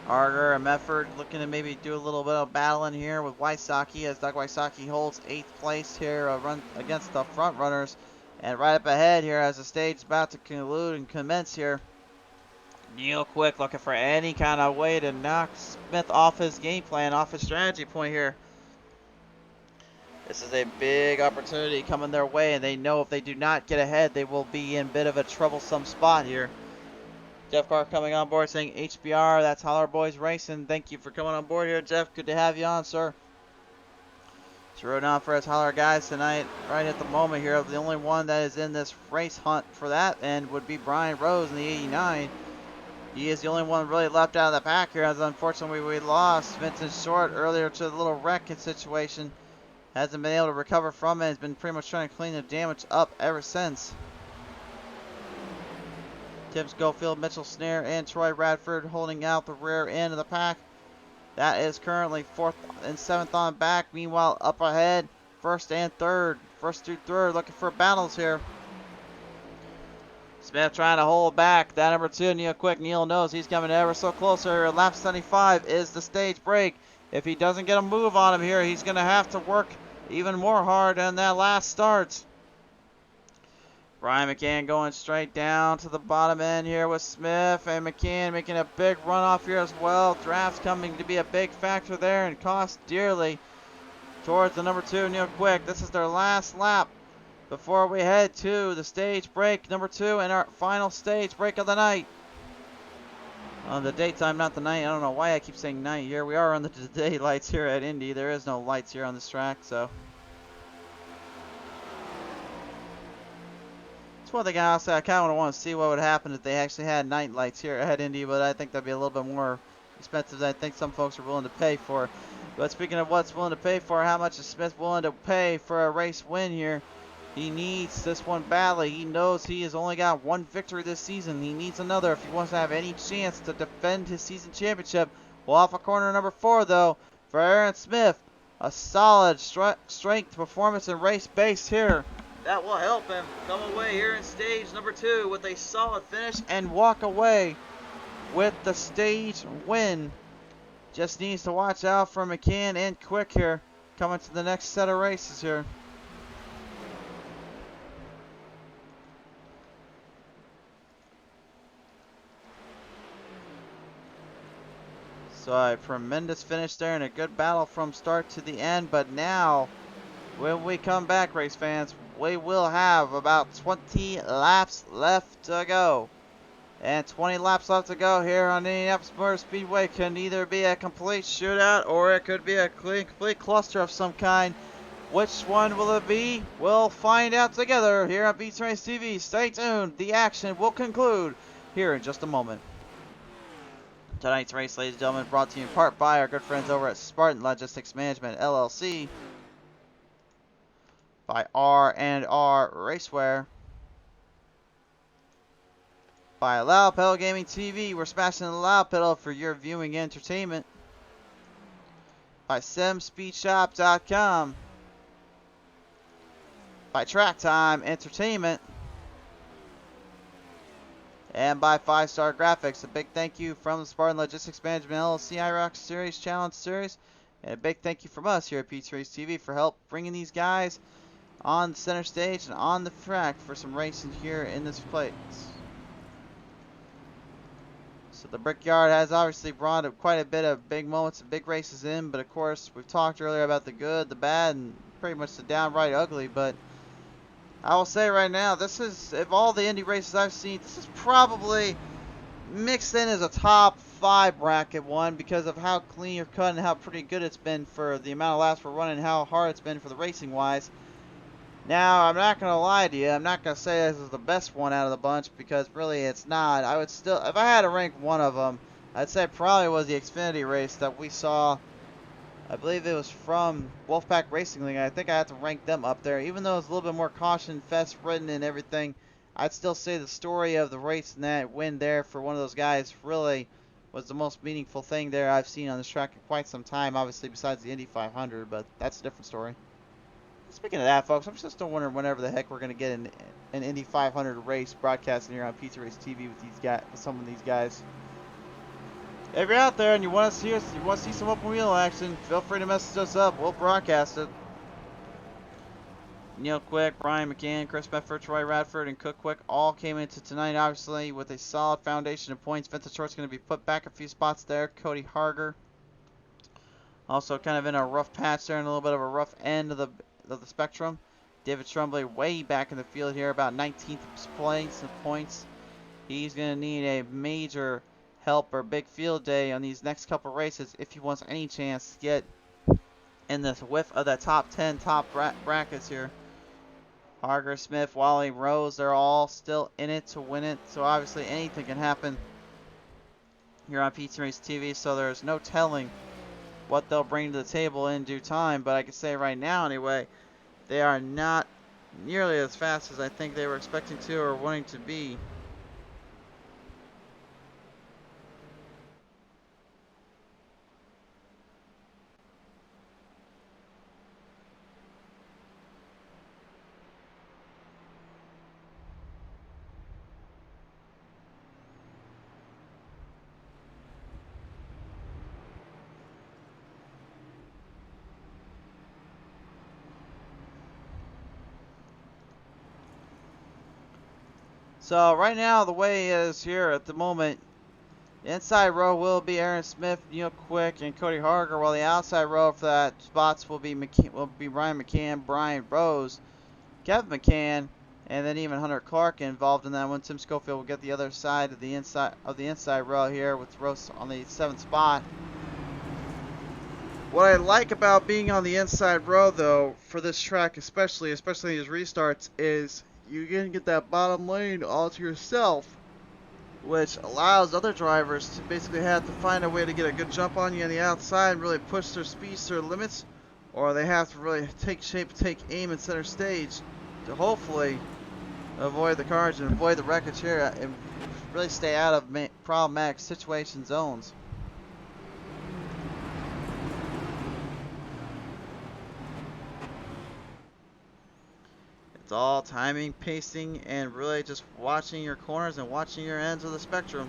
Harger and Medford looking to maybe do a little bit of battling here with Wysocki, as Doug Wysocki holds 8th place here, run against the front runners. And right up ahead here, as the stage is about to conclude and commence here, Neil Quick looking for any kind of way to knock Smith off his game plan, off his strategy point here. This is a big opportunity coming their way, and they know if they do not get ahead, they will be in a bit of a troublesome spot here. Jeff Carr coming on board saying HBR, that's Holler Boys Racing. Thank you for coming on board here, Jeff. Good to have you on, sir. It's rode on for us Holler guys tonight. Right at the moment here, the only one that is in this race hunt for that end would be Brian Rose in the 89. He is the only one really left out of the pack here, as unfortunately we lost Vincent Short earlier to the little wreck situation. Hasn't been able to recover from it. Has been pretty much trying to clean the damage up ever since. Tim Schofield, Mitchell Snare, and Troy Radford holding out the rear end of the pack. That is currently 4th and 7th on back. Meanwhile, up ahead, 1st and 3rd. 1st through 3rd looking for battles here. Smith trying to hold back. That number 2, Neil Quick. Neil knows he's coming ever so closer. Lap 75 is the stage break. If he doesn't get a move on him here, he's going to have to work even more hard on that last start. Brian McCann going straight down to the bottom end here with Smith, and McCann making a big runoff here as well. Draft's coming to be a big factor there and cost dearly towards the number 2, Neil Quick. This is their last lap before we head to the stage break number 2 and our final stage break of the night. On the daytime, not the night. I don't know why I keep saying night here. We are on the daylights here at Indy. There is no lights here on this track, so. It's one thing I kind of want to see what would happen if they actually had night lights here at Indy, but I think that'd be a little bit more expensive than I think some folks are willing to pay for. But speaking of what's willing to pay for, how much is Smith willing to pay for a race win here? He needs this one badly. He knows he has only got one victory this season. He needs another if he wants to have any chance to defend his season championship. Well, off of corner number 4, though, for Aaron Smith. A solid strength performance and race base here. That will help him come away here in stage number 2 with a solid finish and walk away with the stage win. Just needs to watch out for McCann and Quick here coming to the next set of races here. So a tremendous finish there and a good battle from start to the end. But now, when we come back, race fans, we will have about 20 laps left to go. And 20 laps left to go here on Indianapolis Motor Speedway can either be a complete shootout or it could be a complete cluster of some kind. Which one will it be? We'll find out together here on PTM Racing TV. Stay tuned. The action will conclude here in just a moment. Tonight's race, ladies and gentlemen, brought to you in part by our good friends over at Spartan Logistics Management, LLC. By R&R Racewear. By Loud Pedal Gaming TV. We're smashing the loud pedal for your viewing entertainment. By SimSpeedShop.com. By Track Time Entertainment. And by 5-Star Graphics. A big thank you from the Spartan Logistics Management LLC IROC Series Challenge Series. And a big thank you from us here at PTM Racing TV for help bringing these guys on the center stage and on the track for some racing here in this place. So the Brickyard has obviously brought up quite a bit of big moments and big races in, but of course we've talked earlier about the good, the bad, and pretty much the downright ugly. But I will say right now, this is, of all the Indy races I've seen, this is probably mixed in as a top 5 bracket one because of how clean or cut and how pretty good it's been for the amount of laps we're running, how hard it's been for the racing wise. Now, I'm not going to lie to you, I'm not going to say this is the best one out of the bunch because really it's not. I would still, if I had to rank one of them, I'd say probably was the Xfinity race that we saw. I believe it was from Wolfpack Racing League. I think I have to rank them up there. Even though it's a little bit more caution fest ridden and everything, I'd still say the story of the race and that win there for one of those guys really was the most meaningful thing there I've seen on this track in quite some time. Obviously, besides the Indy 500, but that's a different story. Speaking of that, folks, I'm just still wondering whenever the heck we're going to get an Indy 500 race broadcasting here on PTM Racing TV with these guys, with some of these guys. If you're out there and you want to see us, you want to see some open wheel action, feel free to message us up. We'll broadcast it. Neil Quick, Brian McCann, Chris Medford, Troy Radford, and Cook Quick all came into tonight, obviously, with a solid foundation of points. Vincent Short's going to be put back a few spots there. Cody Harger, also kind of in a rough patch there, and a little bit of a rough end of the spectrum. David Tremblay way back in the field here, about 19th place in points. He's going to need a major help or big field day on these next couple races if he wants any chance to get in this whiff of the top 10 top brackets here. Harger, Smith, Wally, Rose, they're all still in it to win it. So obviously anything can happen here on PTM Racing TV. So there's no telling what they'll bring to the table in due time. But I can say right now anyway, they are not nearly as fast as I think they were expecting to or wanting to be. So right now the way is here at the moment. The inside row will be Aaron Smith, Neil Quick, and Cody Harger, while the outside row for that spots will be Ryan McCann, Brian Rose, Kevin McCann, and then even Hunter Clark involved in that one. Tim Schofield will get the other side of the inside row here with Rose on the 7th spot. What I like about being on the inside row, though, for this track, especially these restarts, is you can get that bottom lane all to yourself, which allows other drivers to basically have to find a way to get a good jump on you on the outside and really push their speeds to their limits, or they have to really take shape, take aim in center stage to hopefully avoid the carnage and avoid the wreckage here and really stay out of problematic situation zones. It's all timing, pacing, and really just watching your corners and watching your ends of the spectrum.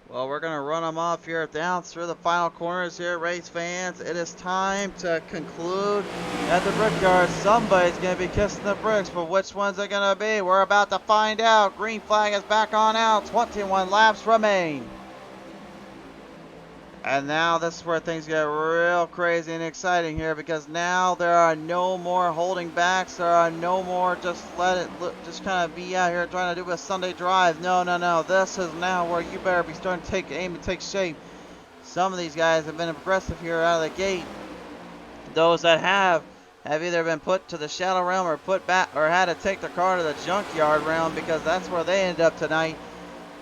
Well, we're going to run them off here down through the final corners here, race fans. It is time to conclude at the Brickyard. Somebody's going to be kissing the bricks, but which one's it going to be? We're about to find out. Green flag is back on out. 21 laps remain. And now this is where things get real crazy and exciting here, because now there are no more holding backs. There are no more just just kind of be out here trying to do a Sunday drive. No, no, no. This is now where you better be starting to take aim and take shape. Some of these guys have been aggressive here out of the gate. Those that have either been put to the shadow realm or put back or had to take their car to the junkyard realm, because that's where they end up tonight.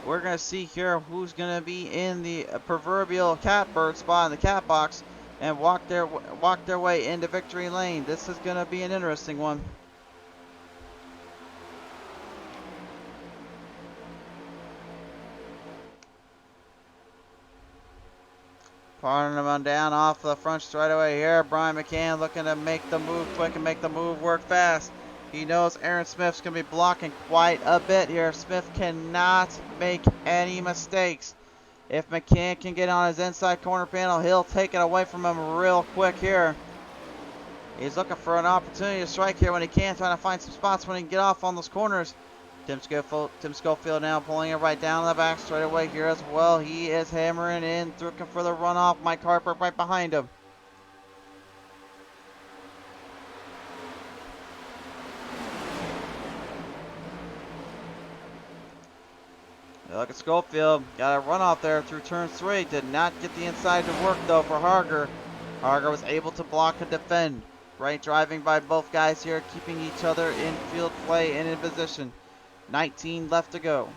We're going to see here who's going to be in the proverbial catbird spot in the cat box and walk their way into victory lane. This is going to be an interesting one. Parting them on down off the front straightaway here. Brian McCann looking to make the move quick and make the move work fast. He knows Aaron Smith's going to be blocking quite a bit here. Smith cannot make any mistakes. If McCann can get on his inside corner panel, he'll take it away from him real quick here. He's looking for an opportunity to strike here when he can, trying to find some spots when he can get off on those corners. Tim Schofield now pulling it right down the back straight away here as well. He is hammering in, looking for the runoff. Mike Harper right behind him. Look at Schofield, got a runoff there through turn 3. Did not get the inside to work though for Harger. Harger was able to block and defend. Great driving by both guys here, keeping each other in field play and in position. 19 left to go.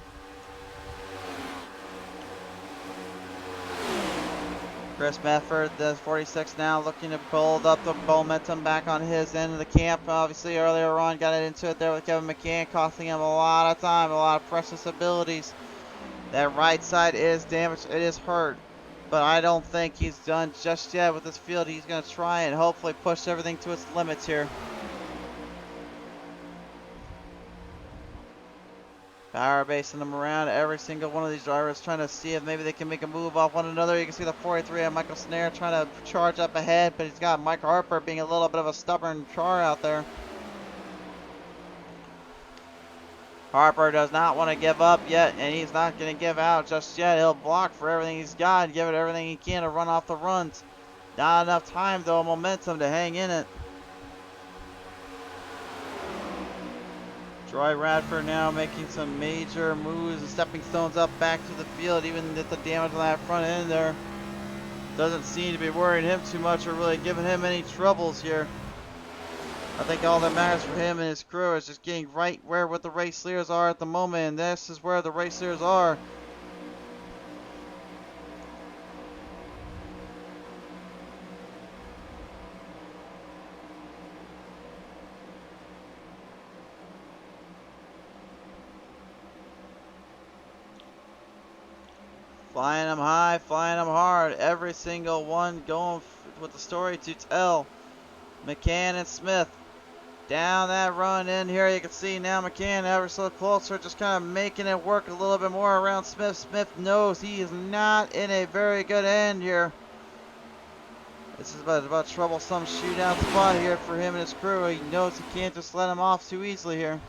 Chris Medford, the 46 now, looking to build up the momentum back on his end of the camp. Obviously earlier on got it into it there with Kevin McCann, costing him a lot of time, a lot of precious abilities. That right side is damaged, it is hurt, but I don't think he's done just yet with this field. He's going to try and hopefully push everything to its limits here. Power basing them around, every single one of these drivers trying to see if maybe they can make a move off one another. You can see the 43 and Michael Snare trying to charge up ahead, but he's got Mike Harper being a little bit of a stubborn char out there. Harper does not want to give up yet, and he's not going to give out just yet. He'll block for everything he's got and give it everything he can to run off the runs. Not enough time, though, momentum to hang in it. Troy Radford now making some major moves and stepping stones up back to the field, even with the damage on that front end there. Doesn't seem to be worrying him too much or really giving him any troubles here. I think all that matters for him and his crew is just getting right where what the race leaders are at the moment, and this is where the race leaders are. Flying them high, flying them hard. Every single one going with the story to tell. McCann and Smith down that run in here. You can see now McCann ever so closer, just kind of making it work a little bit more around Smith. Smith knows he is not in a very good end here. This is about troublesome shootout spot here for him and his crew. He knows he can't just let him off too easily here.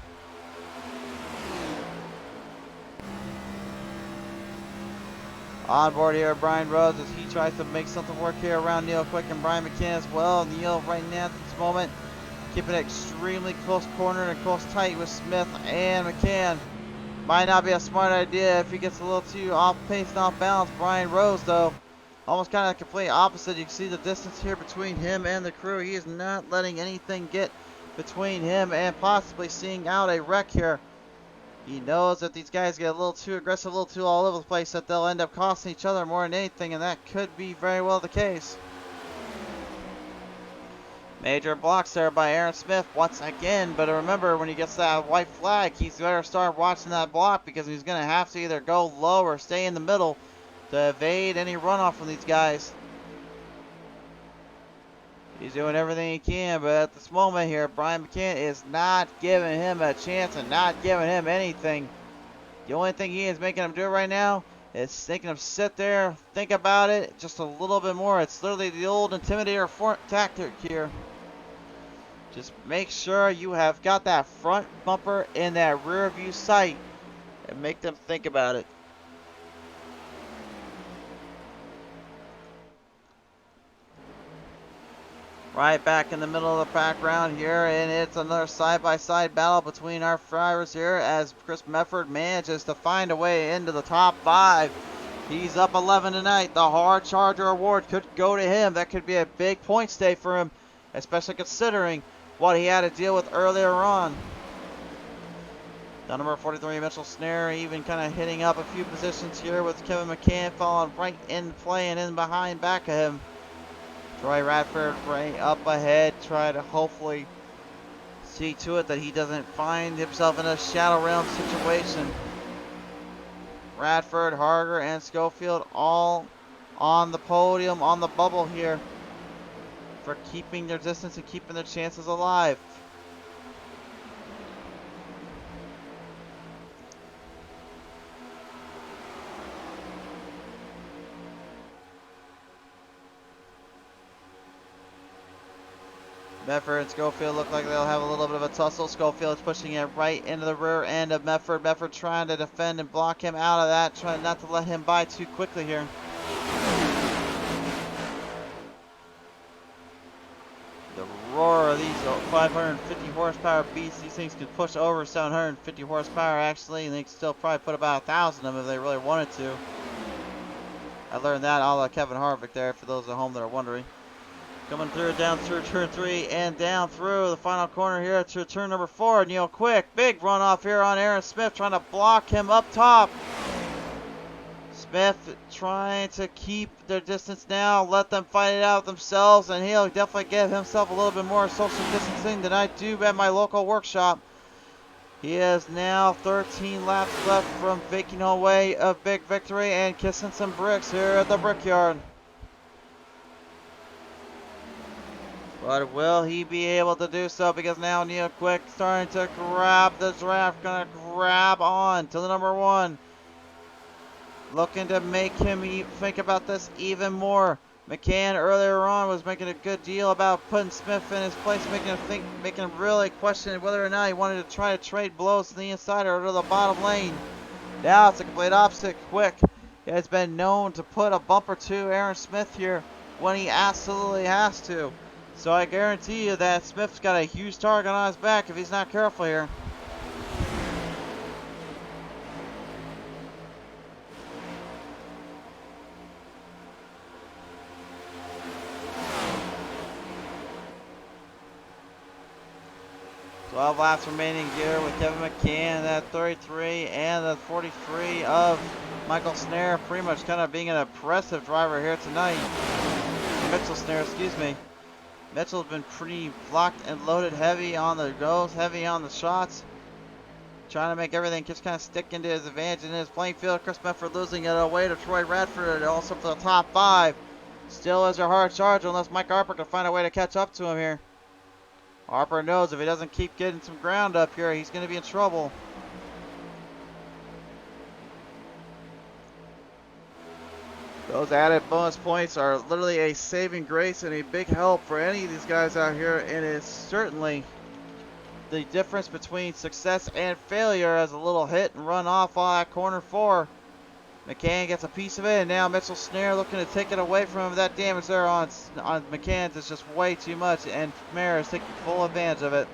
On board here, Brian Rhodes, as he tries to make something work here around Neil Quick and Brian McCann as well. Neil right now at this moment keeping it extremely close cornered and close tight with Smith and McCann. Might not be a smart idea if he gets a little too off pace and off balance. Brian Rhodes, though, almost kind of the complete opposite. You can see the distance here between him and the crew. He is not letting anything get between him and possibly seeing out a wreck here. He knows that these guys get a little too aggressive, a little too all over the place, that they'll end up costing each other more than anything, and that could be very well the case. Major blocks there by Aaron Smith once again, but remember, when he gets that white flag, he's better start watching that block, because he's going to have to either go low or stay in the middle to evade any runoff from these guys. He's doing everything he can, but at this moment here, Brian McCann is not giving him a chance and not giving him anything. The only thing he is making him do right now is making him sit there, think about it just a little bit more. It's literally the old intimidator tactic here. Just make sure you have got that front bumper in that rear view sight and make them think about it. Right back in the middle of the background here, and it's another side-by-side battle between our drivers here as Chris Mefford manages to find a way into the top 5. He's up 11 tonight. The Hard Charger Award could go to him. That could be a big point stay for him, especially considering what he had to deal with earlier on. The number 43 Mitchell Snare even kind of hitting up a few positions here with Kevin McCann falling right in play and in behind back of him. Troy Radford right up ahead, try to hopefully see to it that he doesn't find himself in a shadow realm situation. Radford, Harger, and Schofield all on the podium, on the bubble here for keeping their distance and keeping their chances alive. Mefford and Schofield look like they'll have a little bit of a tussle. Schofield's pushing it right into the rear end of Mefford. Mefford trying to defend and block him out of that, trying not to let him by too quickly here. The roar of these 550 horsepower beasts, these things could push over 750 horsepower actually, and they could still probably put about 1,000 of them if they really wanted to. I learned that all of Kevin Harvick there, for those at home that are wondering. Coming through, down through turn 3 and down through the final corner here to turn number 4. Neil Quick, big runoff here on Aaron Smith, trying to block him up top. Smith trying to keep their distance now, let them fight it out themselves, and he'll definitely give himself a little bit more social distancing than I do at my local workshop. He has now 13 laps left from taking away a big victory and kissing some bricks here at the Brickyard. But will he be able to do so? Because now Neil Quick starting to grab the draft. Gonna grab on to the number 1. Looking to make him think about this even more. McCann earlier on was making a good deal about putting Smith in his place, making him really question whether or not he wanted to try to trade blows to the inside or to the bottom lane. Now it's a complete opposite. Quick has been known to put a bumper to Aaron Smith here when he absolutely has to. So I guarantee you that Smith's got a huge target on his back if he's not careful here. Laps remaining here with Kevin McCann at 33 and the 43 of Michael Snare, pretty much kind of being an impressive driver here tonight. Mitchell Snare, excuse me. Mitchell's been pretty locked and loaded, heavy on the goals, heavy on the shots, trying to make everything just kind of stick into his advantage in his playing field. Chris Medford losing it away to Troy Radford, also for the top 5. Still is a hard charge unless Mike Harper can find a way to catch up to him here. Harper knows if he doesn't keep getting some ground up here, he's going to be in trouble. Those added bonus points are literally a saving grace and a big help for any of these guys out here, and it's certainly the difference between success and failure as a little hit and run off on that corner 4. McCann gets a piece of it, and now Mitchell Snare looking to take it away from him. That damage there on McCann's is just way too much, and Snare is taking full advantage of it.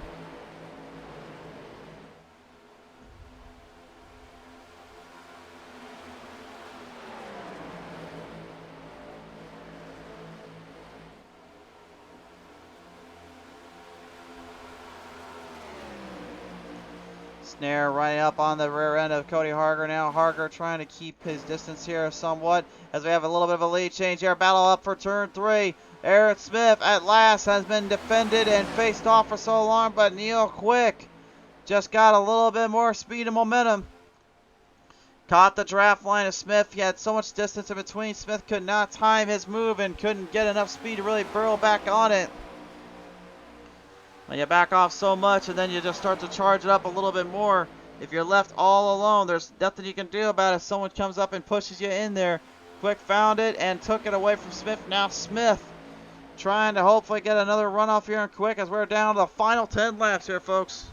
Snare right up on the rear end of Cody Harger now. Harger trying to keep his distance here somewhat as we have a little bit of a lead change here. Battle up for turn 3. Aaron Smith at last has been defended and faced off for so long, but Neil Quick just got a little bit more speed and momentum. Caught the draft line of Smith. He had so much distance in between. Smith could not time his move and couldn't get enough speed to really burrow back on it. When you back off so much and then you just start to charge it up a little bit more, if you're left all alone, there's nothing you can do about it if someone comes up and pushes you in there. Quick found it and took it away from Smith. Now Smith trying to hopefully get another runoff here in Quick as we're down to the final 10 laps here, folks.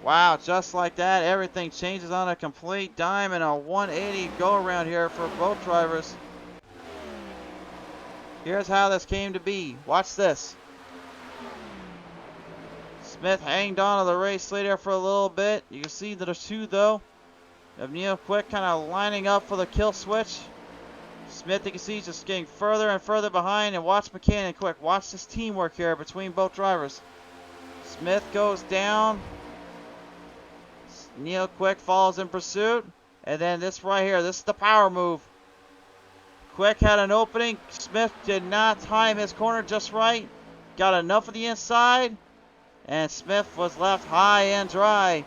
Wow, just like that, everything changes on a complete dime and a 180 go around here for both drivers. Here's how this came to be. Watch this. Smith hanged on to the race leader for a little bit. You can see that there's 2 though of Neil Quick kind of lining up for the kill switch. Smith, you can see, just getting further and further behind. And watch McCann and Quick. Watch this teamwork here between both drivers. Smith goes down. Neil Quick follows in pursuit. And then this right here, this is the power move. Quick had an opening. Smith did not time his corner just right. Got enough of the inside. And Smith was left high and dry.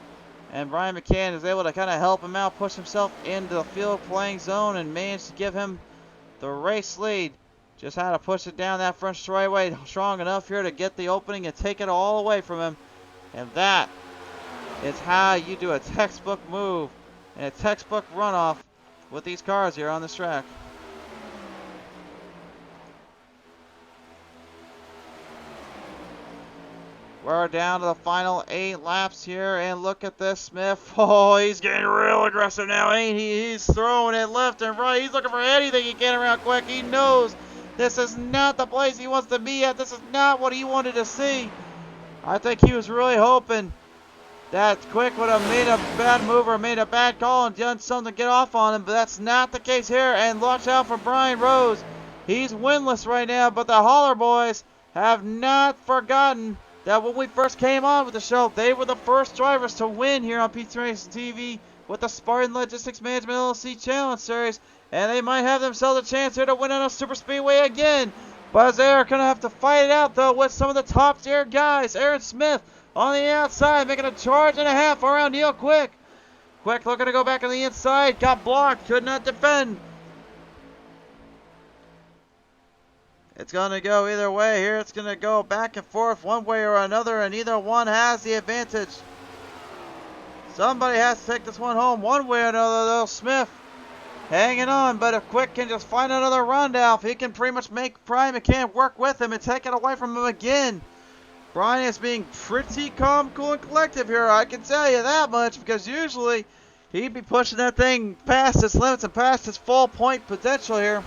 And Brian McCann is able to kind of help him out, push himself into the field playing zone, and managed to give him the race lead. Just had to push it down that front straightaway strong enough here to get the opening and take it all away from him. And that is how you do a textbook move and a textbook runoff with these cars here on this track. We're down to the final 8 laps here, and look at this, Smith. Oh, he's getting real aggressive now, ain't he? He's throwing it left and right. He's looking for anything he can around Quick. He knows this is not the place he wants to be at. This is not what he wanted to see. I think he was really hoping that Quick would have made a bad move or made a bad call and done something to get off on him, but that's not the case here. And watch out for Brian Rose. He's winless right now, but the Holler Boys have not forgotten that when we first came on with the show, they were the first drivers to win here on PTM Racing TV with the Spartan Logistics Management LLC Challenge Series, and they might have themselves a chance here to win on a super speedway again. But they are going to have to fight it out, though, with some of the top tier guys. Aaron Smith on the outside, making a charge and a half around Neil Quick. Quick looking to go back on the inside, got blocked, could not defend. It's going to go either way here. It's going to go back and forth one way or another, and either one has the advantage. Somebody has to take this one home one way or another, though. Smith hanging on, but if Quick can just find another rundown, he can pretty much make Brian McCann work with him and take it away from him again. Brian is being pretty calm, cool, and collective here, I can tell you that much, because usually he'd be pushing that thing past its limits and past his full point potential here.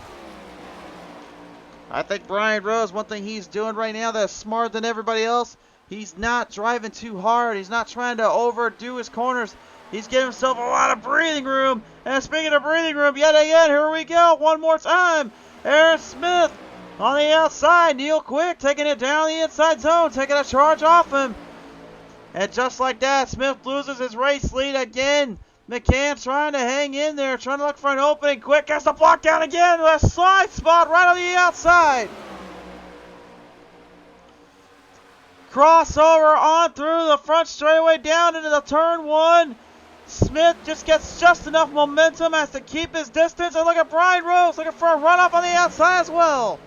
I think Brian Rose, one thing he's doing right now that's smarter than everybody else, he's not driving too hard. He's not trying to overdo his corners. He's giving himself a lot of breathing room. And speaking of breathing room, yet again, here we go. One more time. Aaron Smith on the outside. Neil Quick taking it down the inside zone, taking a charge off him. And just like that, Smith loses his race lead again. McCann trying to hang in there, trying to look for an opening. Quick has to block down again. A slide spot right on the outside. Crossover on through the front straightaway down into the turn one. Smith just gets just enough momentum as to keep his distance. And look at Brian Rose looking for a run up on the outside as well.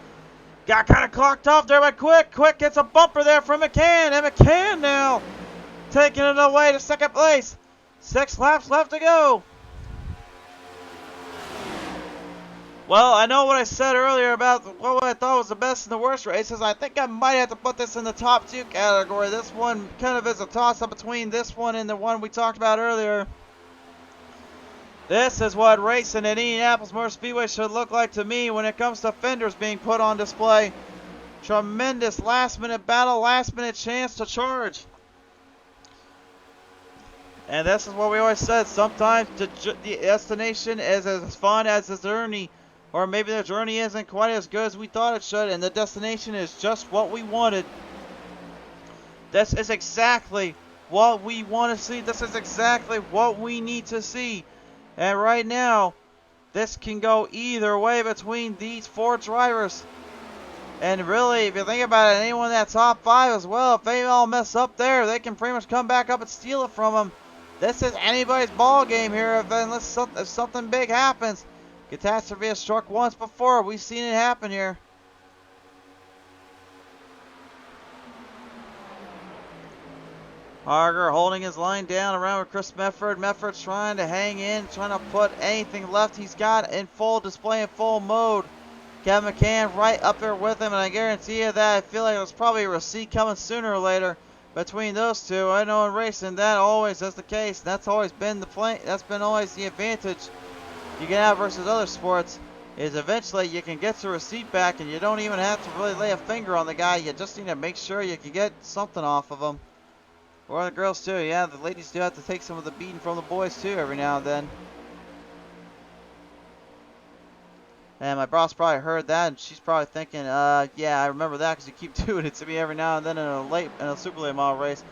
Got kind of clocked off there by Quick. Quick gets a bumper there from McCann. And McCann now taking it away to second place. 6 laps left to go. Well, I know what I said earlier about what I thought was the best and the worst races. I think I might have to put this in the top 2 category. This one kind of is a toss-up between this one and the one we talked about earlier. This is what racing at Indianapolis Motor Speedway should look like to me when it comes to fenders being put on display. Tremendous last-minute battle, last-minute chance to charge. And this is what we always said. Sometimes the destination is as fun as the journey. Or maybe the journey isn't quite as good as we thought it should. And the destination is just what we wanted. This is exactly what we want to see. This is exactly what we need to see. And right now, this can go either way between these 4 drivers. And really, if you think about it, anyone in that top 5 as well, if they all mess up there, they can pretty much come back up and steal it from them. This is anybody's ball game here if something big happens. Catastrophe has struck once before. We've seen it happen here. Harger holding his line down around with Chris Mefford. Mefford's trying to hang in, trying to put anything left he's got in full display, in full mode. Kevin McCann right up there with him, and I guarantee you that I feel like there's probably a receipt coming sooner or later between those two. I know in racing that always is the case. That's always been the play. That's been always the advantage you can have versus other sports. Is eventually you can get your receipt back, and you don't even have to really lay a finger on the guy. You just need to make sure you can get something off of him, or the girls too. Yeah, the ladies do have to take some of the beating from the boys too every now and then. And my boss probably heard that, and she's probably thinking, yeah, I remember that because you keep doing it to me every now and then in a super late model race.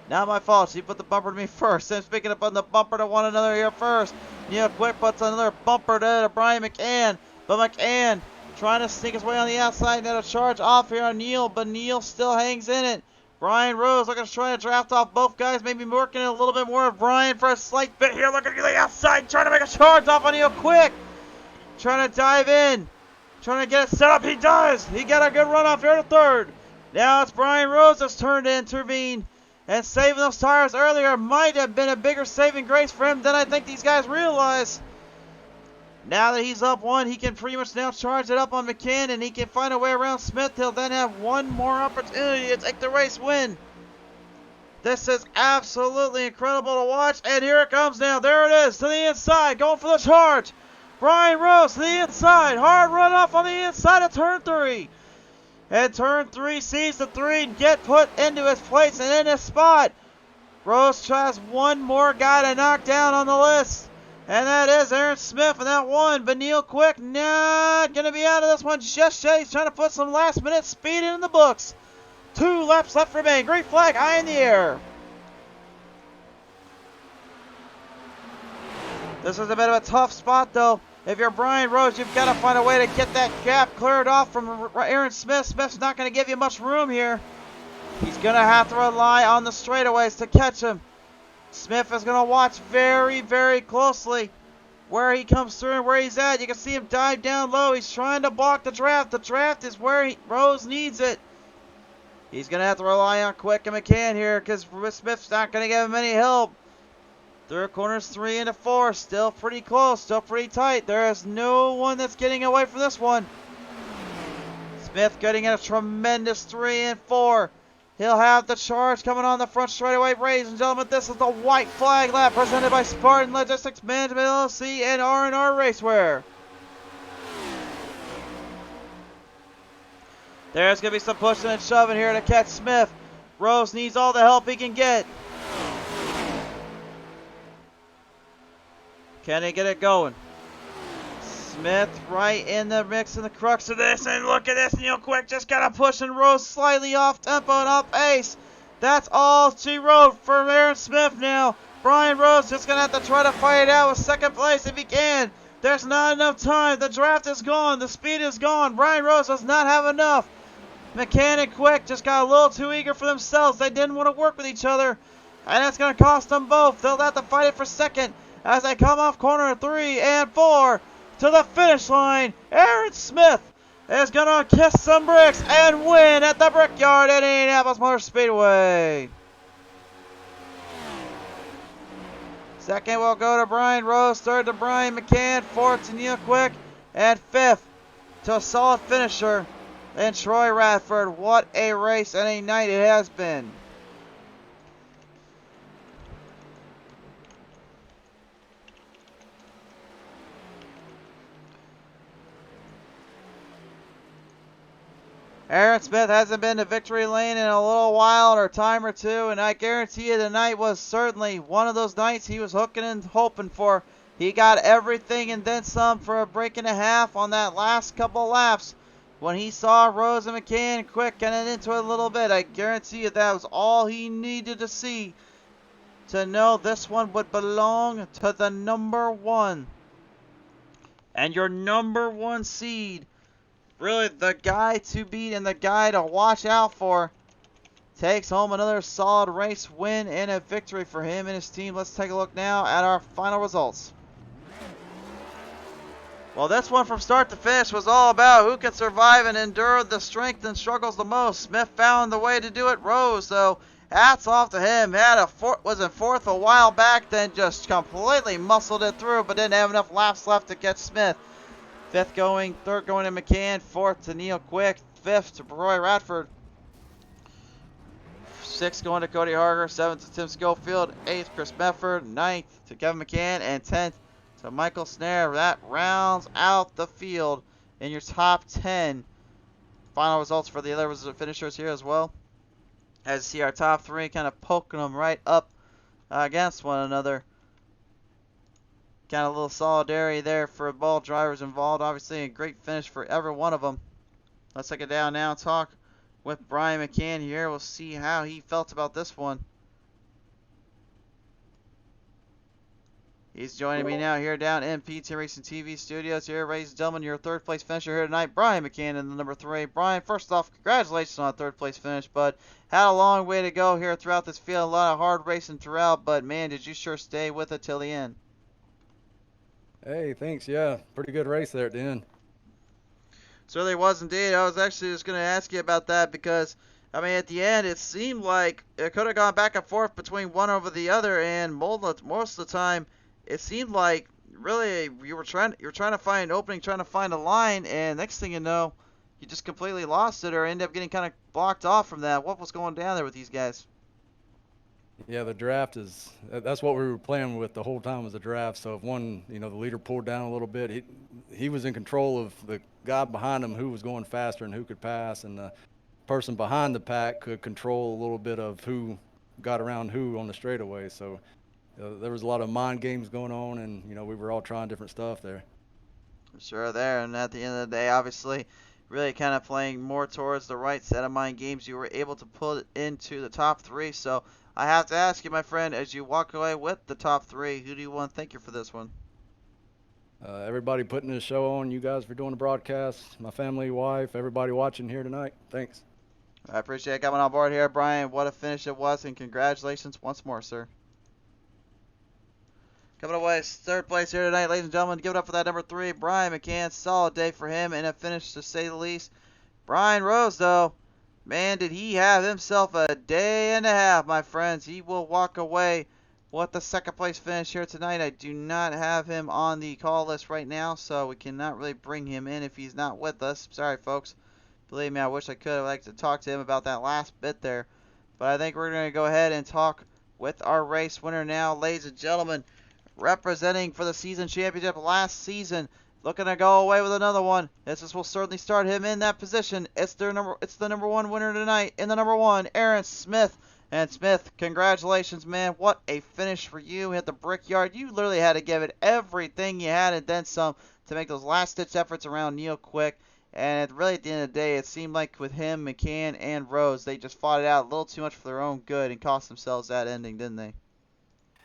Not my fault. She put the bumper to me first. And speaking of putting the bumper to one another here first, Neil Quick puts another bumper to Brian McCann. But McCann trying to sneak his way on the outside and a charge off here on Neil, but Neil still hangs in it. Brian Rose looking to try to draft off both guys, maybe working a little bit more of Brian for a slight bit here. Looking to the outside, trying to make a charge off on Neil Quick. Trying to dive in, trying to get it set up. He does. He got a good run off here to third. Now it's Brian Rose that's turned to intervene. And saving those tires earlier might have been a bigger saving grace for him than I think these guys realize. Now that he's up 1, he can pretty much now charge it up on McCann, and he can find a way around Smith. He'll then have one more opportunity to take the race win. This is absolutely incredible to watch. And here it comes now. There it is to the inside, going for the charge. Brian Rose to the inside. Hard run off on the inside of turn 3. And turn 3 sees the 3 get put into his place and in his spot. Rose tries one more guy to knock down on the list. And that is Aaron Smith, and that one. But Neil Quick not going to be out of this one just yet. He's trying to put some last minute speed in the books. 2 laps left remain. Green flag high in the air. This is a bit of a tough spot though. If you're Brian Rose, you've got to find a way to get that gap cleared off from Aaron Smith. Smith's not going to give you much room here. He's going to have to rely on the straightaways to catch him. Smith is going to watch very, very closely where he comes through and where he's at. You can see him dive down low. He's trying to block the draft. The draft is where Rose needs it. He's going to have to rely on Quick and McCann here because Smith's not going to give him any help. Third corners 3 into 4. Still pretty close. Still pretty tight. There is no one that's getting away from this one. Smith getting a tremendous 3 and 4. He'll have the charge coming on the front straightaway. Ladies and gentlemen, this is the white flag lap presented by Spartan Logistics Management LLC and R&R Racewear. There's going to be some pushing and shoving here to catch Smith. Rose needs all the help he can get. Can he get it going? Smith right in the mix in the crux of this, and look at this, Neil Quick just got to push and Rose slightly off tempo and off pace. That's all she wrote for Aaron Smith now. Brian Rose just going to have to try to fight it out with second place if he can. There's not enough time. The draft is gone. The speed is gone. Brian Rose does not have enough. McCann and Quick just got a little too eager for themselves. They didn't want to work with each other, and that's going to cost them both. They'll have to fight it for second as they come off corner 3 and 4. To the finish line, Aaron Smith is going to kiss some bricks and win at the Brickyard at Indianapolis Motor Speedway. Second will go to Brian Rose, third to Brian McCann, fourth to Neil Quick, and fifth to a solid finisher in Troy Radford. What a race and a night it has been. Aaron Smith hasn't been to victory lane in a little while or a time or two, and I guarantee you tonight was certainly one of those nights he was hooking and hoping for. He got everything and then some for a break and a half on that last couple laps. When he saw Rose and McCann Quick getting into it a little bit, I guarantee you that was all he needed to see to know this one would belong to the number one. And your number one seed, really the guy to beat and the guy to watch out for, takes home another solid race win and a victory for him and his team. Let's take a look now at our final results. Well, this one from start to finish was all about who could survive and endure the strength and struggles the most. Smith found the way to do it. Rose, though, hats off to him. Was in fourth a while back, then just completely muscled it through, but didn't have enough laps left to catch Smith. Third going to McCann, fourth to Neil Quick, fifth to Roy Radford, sixth going to Cody Harger, seventh to Tim Schofield, eighth Chris Mefford, ninth to Kevin McCann, and 10th to Michael Snare. That rounds out the field in your top 10. Final results for the other finishers here as well. As you see, our top 3 kind of poking them right up against one another. Kind of a little solidarity there for both drivers involved. Obviously, a great finish for every one of them. Let's take it down now and talk with Brian McCann here. We'll see how he felt about this one. He's joining me now here down in PTM Racing TV studios here. Ladies and gentlemen, your third place finisher here tonight, Brian McCann in the number 3. Brian, first off, congratulations on a third place finish, but had a long way to go here throughout this field. A lot of hard racing throughout, but man, did you sure stay with it till the end. Hey, thanks. Yeah, pretty good race there at the end. Certainly was indeed. I was actually just going to ask you about that because, I mean, at the end, it seemed like it could have gone back and forth between one over the other, and most of the time, it seemed like really you were trying to find an opening, trying to find a line, and next thing you know, you just completely lost it or ended up getting kind of blocked off from that. What was going down there with these guys? Yeah, the draft that's what we were playing with the whole time was the draft. So if one, the leader pulled down a little bit, he was in control of the guy behind him who was going faster and who could pass, and the person behind the pack could control a little bit of who got around who on the straightaway. So there was a lot of mind games going on, and we were all trying different stuff there. Sure, there, and at the end of the day, obviously, really kind of playing more towards the right set of mind games. You were able to pull it into the top 3, so I have to ask you, my friend, as you walk away with the top 3, who do you want to thank you for this one? Everybody putting this show on, you guys for doing the broadcast, my family, wife, everybody watching here tonight. Thanks. I appreciate it coming on board here, Brian. What a finish it was, and congratulations once more, sir. Coming away third place here tonight, ladies and gentlemen. Give it up for that number 3, Brian McCann. Solid day for him and a finish to say the least. Brian Rose, though, man, did he have himself a day and a half, my friends. He will walk away what the second place finish here tonight. I do not have him on the call list right now, so we cannot really bring him in if he's not with us. Sorry, folks. Believe me, I wish I could. I'd like to talk to him about that last bit there. But I think we're going to go ahead and talk with our race winner now, ladies and gentlemen. Representing for the season championship last season. Looking to go away with another one. This will certainly start him in that position. It's the number one winner tonight in the number one, Aaron Smith. And Smith, congratulations, man. What a finish for you at the Brickyard. You literally had to give it everything you had and then some to make those last-ditch efforts around Neil Quick. And really, at the end of the day, it seemed like with him, McCann, and Rose, they just fought it out a little too much for their own good and cost themselves that ending, didn't they?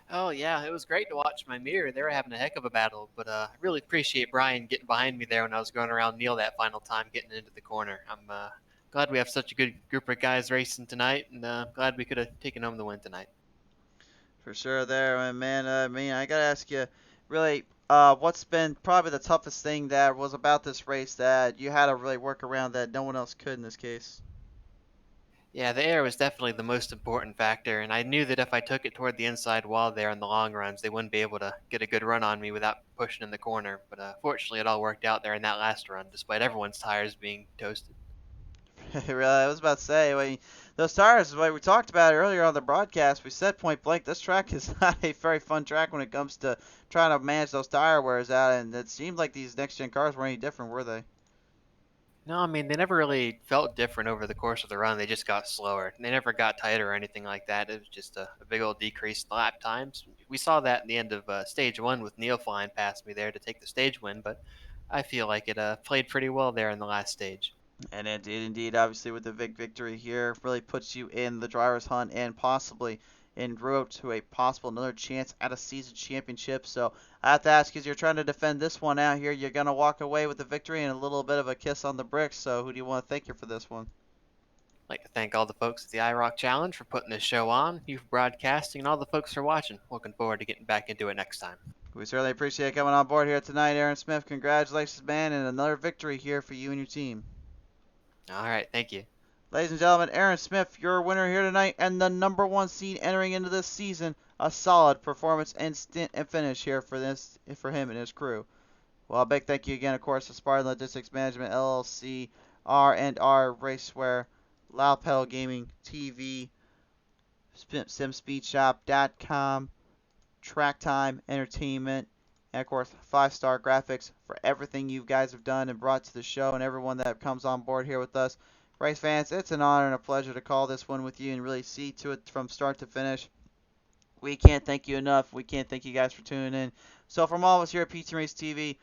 Oh, yeah, it was great to watch my mirror. They were having a heck of a battle, but I really appreciate Brian getting behind me there when I was going around Neil that final time, getting into the corner. I'm glad we have such a good group of guys racing tonight, and glad we could have taken home the win tonight. For sure there, man. I mean, I got to ask you, really, what's been probably the toughest thing that was about this race that you had to really work around that no one else could in this case? Yeah, the air was definitely the most important factor, and I knew that if I took it toward the inside wall there in the long runs, they wouldn't be able to get a good run on me without pushing in the corner. But fortunately, it all worked out there in that last run, despite everyone's tires being toasted. Really, I was about to say, I mean, those tires, like we talked about earlier on the broadcast, we said point blank, this track is not a very fun track when it comes to trying to manage those tire wears out, and it seemed like these next-gen cars weren't any different, were they? No, I mean, they never really felt different over the course of the run. They just got slower. They never got tighter or anything like that. It was just a big old decrease in lap times. We saw that in the end of stage one with Neil flying past me there to take the stage win, but I feel like it played pretty well there in the last stage. And it did indeed, obviously, with the victory here, really puts you in the driver's hunt and possibly en route to a possible another chance at a season championship. So I have to ask, as you're trying to defend this one out here, you're going to walk away with the victory and a little bit of a kiss on the bricks. So who do you want to thank you for this one? I'd like to thank all the folks at the IROC Challenge for putting this show on, you for broadcasting, and all the folks for watching. Looking forward to getting back into it next time. We certainly appreciate coming on board here tonight, Aaron Smith. Congratulations, man, and another victory here for you and your team. All right, thank you. Ladies and gentlemen, Aaron Smith, your winner here tonight, and the number one seed entering into this season. A solid performance and stint and finish here for him and his crew. Well, a big thank you again, of course, to Spartan Logistics Management, LLC, R&R Racewear, Loud Pedal Gaming TV, SimSpeedShop.com, Track Time Entertainment, and of course, 5-Star Graphics for everything you guys have done and brought to the show and everyone that comes on board here with us. Race fans, it's an honor and a pleasure to call this one with you and really see to it from start to finish. We can't thank you enough. We can't thank you guys for tuning in. So from all of us here at PTM Racing TV,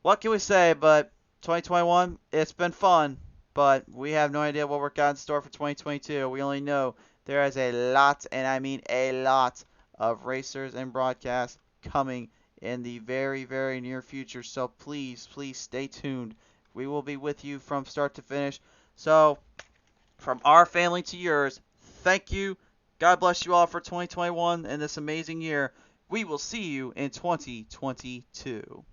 what can we say but 2021, it's been fun, but we have no idea what we're got in store for 2022. We only know there is a lot, and I mean a lot, of racers and broadcasts coming in the very, very near future. So please, please stay tuned. We will be with you from start to finish. So, from our family to yours, thank you. God bless you all for 2021 and this amazing year. We will see you in 2022.